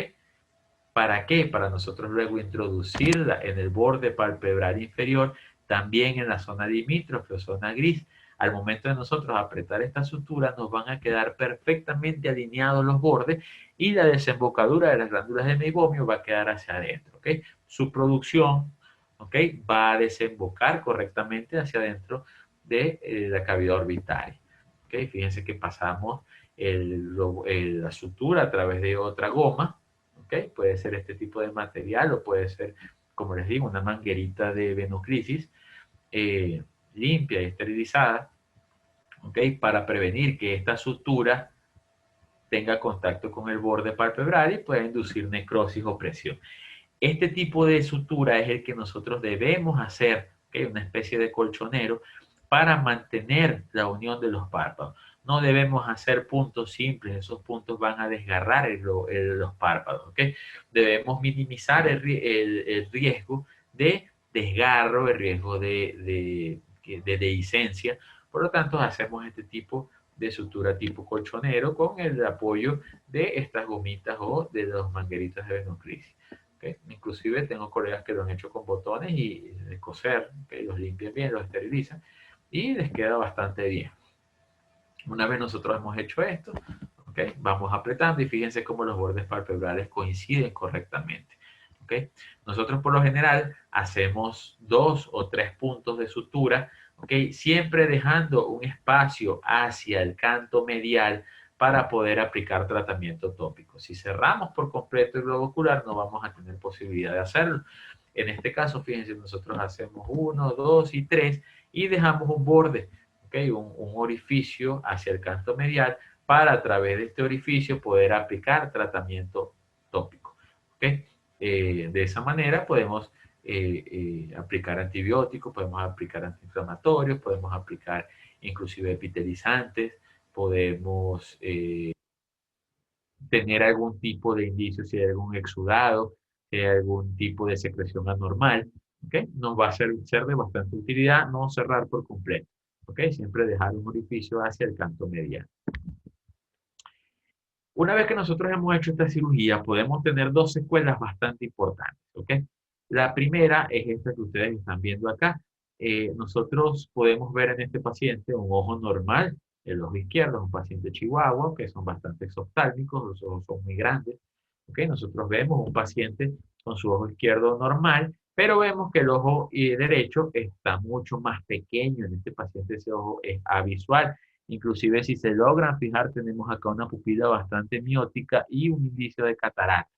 ¿Para qué? Para nosotros luego introducirla en el borde palpebral inferior, también en la zona limítrofe o zona gris. Al momento de nosotros apretar esta sutura, nos van a quedar perfectamente alineados los bordes y la desembocadura de las glándulas de meibomio va a quedar hacia adentro, ¿ok? Su producción, ¿ok? Va a desembocar correctamente hacia adentro de la cavidad orbitaria, ¿ok? Fíjense que pasamos la sutura a través de otra goma, ¿ok? Puede ser este tipo de material o puede ser, como les digo, una manguerita de venoclisis limpia y esterilizada, ¿ok? Para prevenir que esta sutura tenga contacto con el borde palpebral y pueda inducir necrosis o presión. Este tipo de sutura es el que nosotros debemos hacer, ¿okay? Una especie de colchonero para mantener la unión de los párpados. No debemos hacer puntos simples, esos puntos van a desgarrar los párpados, ¿ok? Debemos minimizar el riesgo de desgarro, el riesgo de dehiscencia. Por lo tanto, hacemos este tipo de sutura tipo colchonero con el apoyo de estas gomitas o de los mangueritas de venoclisis. ¿Okay? Inclusive tengo colegas que lo han hecho con botones y de coser, ¿okay? Los limpian bien, los esterilizan y les queda bastante bien. Una vez nosotros hemos hecho esto, ¿okay? Vamos apretando y fíjense cómo los bordes palpebrales coinciden correctamente. ¿Okay? Nosotros por lo general hacemos 2 o 3 puntos de sutura, ¿okay? Siempre dejando un espacio hacia el canto medial para poder aplicar tratamiento tópico. Si cerramos por completo el globo ocular, no vamos a tener posibilidad de hacerlo. En este caso, fíjense, nosotros hacemos 1, 2 y 3 y dejamos un borde, ¿okay? Un orificio hacia el canto medial para a través de este orificio poder aplicar tratamiento tópico. ¿Okay? De esa manera podemos aplicar antibióticos, podemos aplicar antiinflamatorios, podemos aplicar inclusive epitelizantes, podemos tener algún tipo de indicio si hay algún exudado, algún tipo de secreción anormal, ¿ok? Nos va a ser de bastante utilidad no cerrar por completo, ¿ok? Siempre dejar un orificio hacia el canto mediano. Una vez que nosotros hemos hecho esta cirugía, podemos tener dos secuelas bastante importantes, ¿ok? La primera es esta que ustedes están viendo acá. Nosotros podemos ver en este paciente un ojo normal, el ojo izquierdo, es un paciente chihuahua, que son bastante exoftálmicos, los ojos son muy grandes, ¿ok? Nosotros vemos un paciente con su ojo izquierdo normal, pero vemos que el ojo derecho está mucho más pequeño. En este paciente ese ojo es avisual. Inclusive si se logran fijar, tenemos acá una pupila bastante miótica y un indicio de catarata.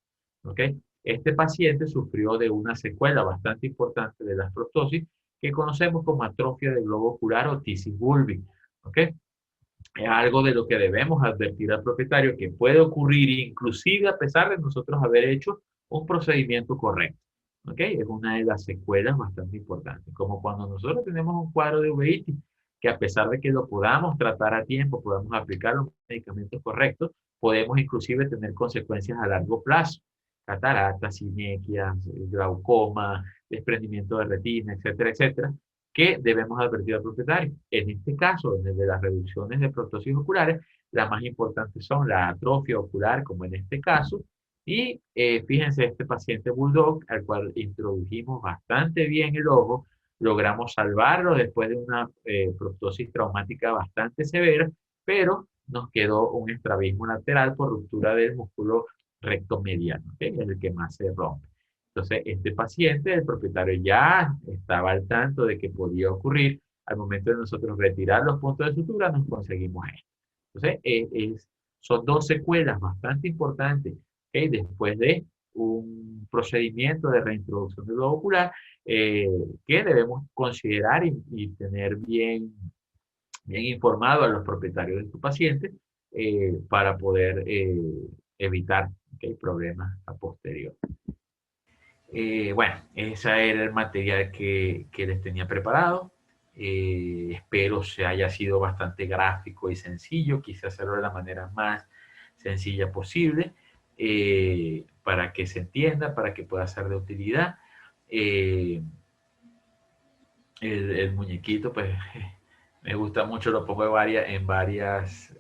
¿Ok? Este paciente sufrió de una secuela bastante importante de la astrostosis que conocemos como atrofia del globo ocular o tisis bulbi. ¿Ok? Es algo de lo que debemos advertir al propietario que puede ocurrir inclusive a pesar de nosotros haber hecho un procedimiento correcto. ¿Ok? Es una de las secuelas bastante importantes, como cuando nosotros tenemos un cuadro de uveitis, que a pesar de que lo podamos tratar a tiempo, podamos aplicar los medicamentos correctos, podemos inclusive tener consecuencias a largo plazo, cataratas, sinequias, glaucoma, desprendimiento de retina, etcétera, etcétera, que debemos advertir al propietario. En este caso, desde las reducciones de prostosis oculares, las más importantes son la atrofia ocular, como en este caso, y fíjense, este paciente bulldog, al cual introdujimos bastante bien el ojo, logramos salvarlo después de una prostosis traumática bastante severa, pero nos quedó un estrabismo lateral por ruptura del músculo recto mediano, ¿okay? Es el que más se rompe. Entonces, este paciente, el propietario ya estaba al tanto de que podía ocurrir. Al momento de nosotros retirar los puntos de sutura, nos conseguimos esto. Entonces, son dos secuelas bastante importantes, ¿okay? Después de un procedimiento de reintroducción del globo ocular que debemos considerar y tener bien informado a los propietarios de tu paciente para poder evitar, ¿okay?, problemas a posterior. Bueno, esa era el material que les tenía preparado. Espero se haya sido bastante gráfico y sencillo. Quise hacerlo de la manera más sencilla posible para que se entienda, para que pueda ser de utilidad. El muñequito, pues me gusta mucho, lo pongo en varias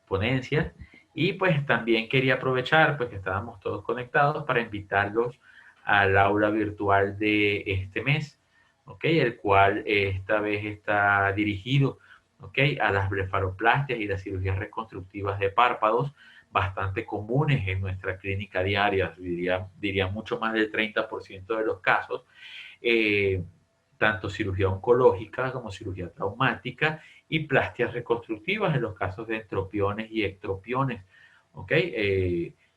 ponencias. Y pues también quería aprovechar, pues que estábamos todos conectados, para invitarlos al aula virtual de este mes, ¿ok? El cual esta vez está dirigido, ¿ok?, a las blefaroplastias y las cirugías reconstructivas de párpados, bastante comunes en nuestra clínica diaria, diría mucho más del 30% de los casos, tanto cirugía oncológica como cirugía traumática y plastias reconstructivas en los casos de entropiones y ectropiones, ¿ok?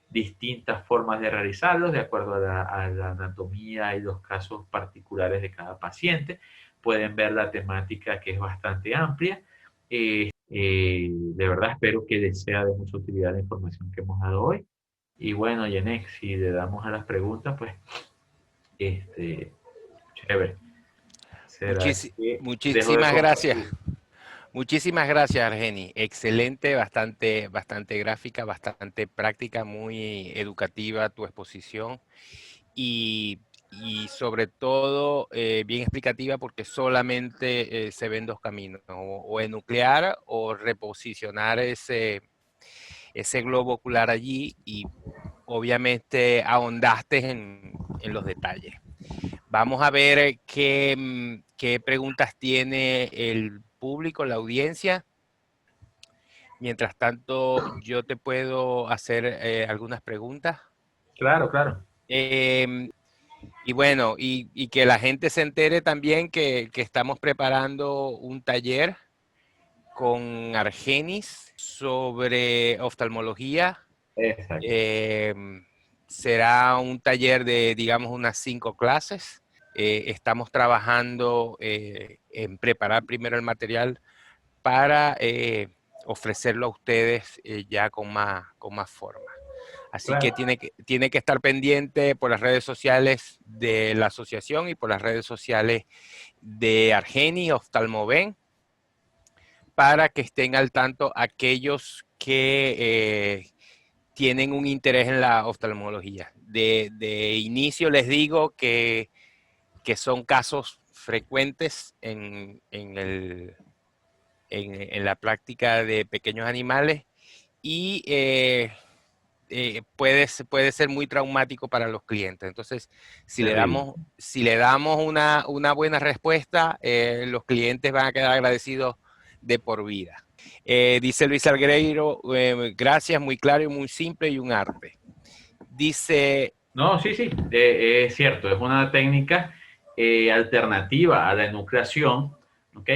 Distintas formas de realizarlos de acuerdo a la anatomía y los casos particulares de cada paciente. Pueden ver la temática, que es bastante amplia. De verdad espero que les sea de mucha utilidad la información que hemos dado hoy. Y bueno, Yenek, si le damos a las preguntas, pues, chévere. ¿Será que dejo de Muchísimas gracias. compartir? Muchísimas gracias, Argeni. Excelente, bastante gráfica, bastante práctica, muy educativa tu exposición y sobre todo bien explicativa, porque solamente se ven dos caminos, o enuclear o reposicionar ese globo ocular allí, y obviamente ahondaste en los detalles. Vamos a ver qué preguntas tiene el público, la audiencia. Mientras tanto, yo te puedo hacer algunas preguntas. Claro, claro. Y bueno, y que la gente se entere también que estamos preparando un taller con Argenis sobre oftalmología. Exacto. Será un taller de, digamos, unas 5 clases. Estamos trabajando en preparar primero el material para ofrecerlo a ustedes ya con más forma. Así que Claro. tiene que estar pendiente por las redes sociales de la asociación y por las redes sociales de Argeni Oftalmoven, para que estén al tanto aquellos que tienen un interés en la oftalmología. de inicio les digo que son casos frecuentes en la práctica de pequeños animales y puede ser muy traumático para los clientes. Entonces, si le damos una buena respuesta, los clientes van a quedar agradecidos de por vida. Dice Luis Algueiro, gracias, muy claro y muy simple y un arte. Dice... No, sí, es cierto, es una técnica alternativa a la enucleación, ¿ok?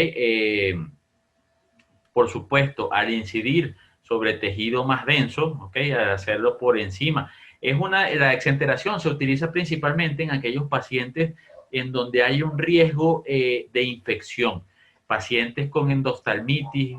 Por supuesto, al incidir sobre tejido más denso, ¿ok? Al hacerlo por encima. La exenteración se utiliza principalmente en aquellos pacientes en donde hay un riesgo de infección. Pacientes con endoftalmitis,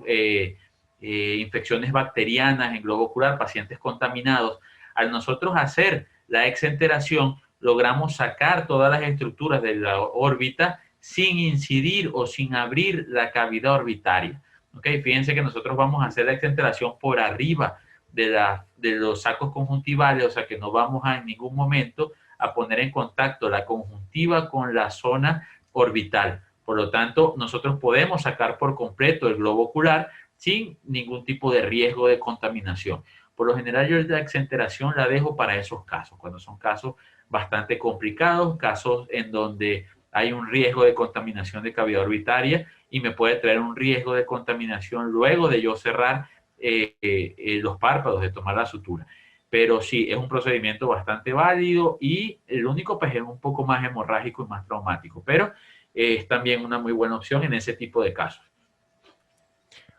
infecciones bacterianas en globo ocular, pacientes contaminados. Al nosotros hacer la exenteración, logramos sacar todas las estructuras de la órbita sin incidir o sin abrir la cavidad orbitaria. Okay, fíjense que nosotros vamos a hacer la exenteración por arriba de los sacos conjuntivales, o sea que no vamos en ningún momento a poner en contacto la conjuntiva con la zona orbital. Por lo tanto, nosotros podemos sacar por completo el globo ocular sin ningún tipo de riesgo de contaminación. Por lo general, yo la exenteración la dejo para esos casos, cuando son casos bastante complicados, casos en donde hay un riesgo de contaminación de cavidad orbitaria y me puede traer un riesgo de contaminación luego de yo cerrar los párpados, de tomar la sutura. Pero sí, es un procedimiento bastante válido y el único pues es un poco más hemorrágico y más traumático, pero es también una muy buena opción en ese tipo de casos.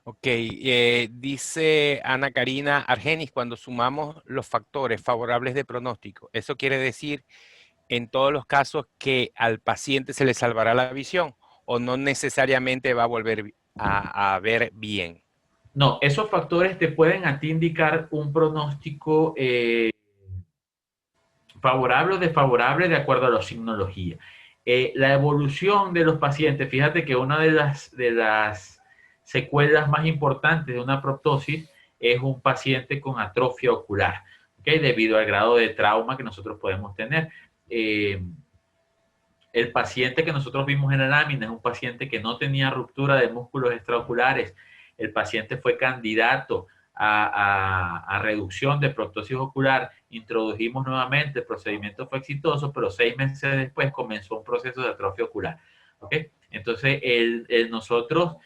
Ok, dice Ana Karina Argenis, cuando sumamos los factores favorables de pronóstico, ¿eso quiere decir en todos los casos que al paciente se le salvará la visión o no necesariamente va a volver a ver bien? No, esos factores te pueden a ti indicar un pronóstico favorable o desfavorable de acuerdo a la signología. La evolución de los pacientes, fíjate que una de las secuelas más importantes de una proptosis es un paciente con atrofia ocular, ¿okay? Debido al grado de trauma que nosotros podemos tener. El paciente que nosotros vimos en la lámina es un paciente que no tenía ruptura de músculos extraoculares. El paciente fue candidato a reducción de proptosis ocular. Introdujimos nuevamente, el procedimiento fue exitoso, pero 6 meses después comenzó un proceso de atrofia ocular. ¿Okay? Entonces, nosotros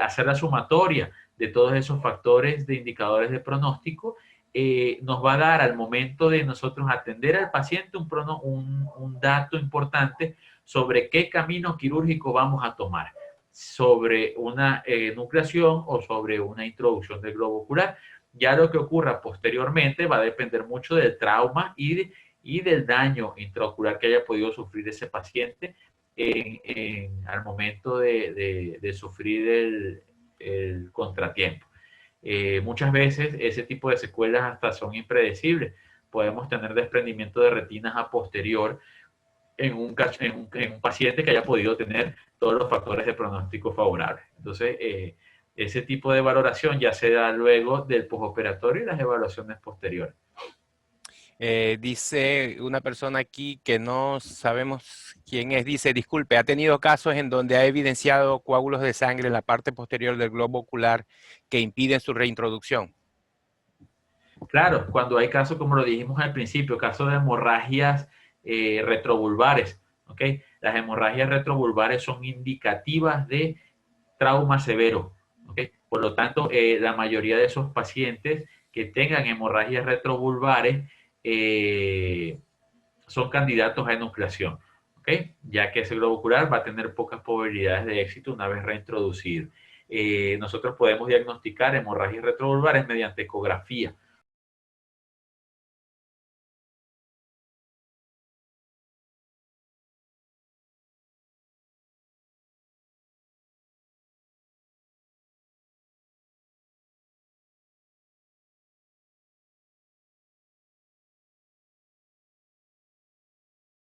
hacer la sumatoria de todos esos factores de indicadores de pronóstico nos va a dar al momento de nosotros atender al paciente un dato importante sobre qué camino quirúrgico vamos a tomar, sobre una nucleación o sobre una introducción del globo ocular. Ya lo que ocurra posteriormente va a depender mucho del trauma y del daño intraocular que haya podido sufrir ese paciente al momento de sufrir el contratiempo. Muchas veces ese tipo de secuelas hasta son impredecibles. Podemos tener desprendimiento de retinas a posterior en un paciente que haya podido tener todos los factores de pronóstico favorables. Entonces, ese tipo de valoración ya se da luego del postoperatorio y las evaluaciones posteriores. Dice una persona aquí que no sabemos quién es, dice, disculpe, ¿ha tenido casos en donde ha evidenciado coágulos de sangre en la parte posterior del globo ocular que impiden su reintroducción? Claro, cuando hay casos, como lo dijimos al principio, casos de hemorragias retrovulvares, ¿ok? Las hemorragias retrovulvares son indicativas de trauma severo, ¿ok? Por lo tanto, la mayoría de esos pacientes que tengan hemorragias retrovulvares son candidatos a enucleación, ¿ok? Ya que ese globo ocular va a tener pocas probabilidades de éxito una vez reintroducido. Nosotros podemos diagnosticar hemorragias retrovulvares mediante ecografía,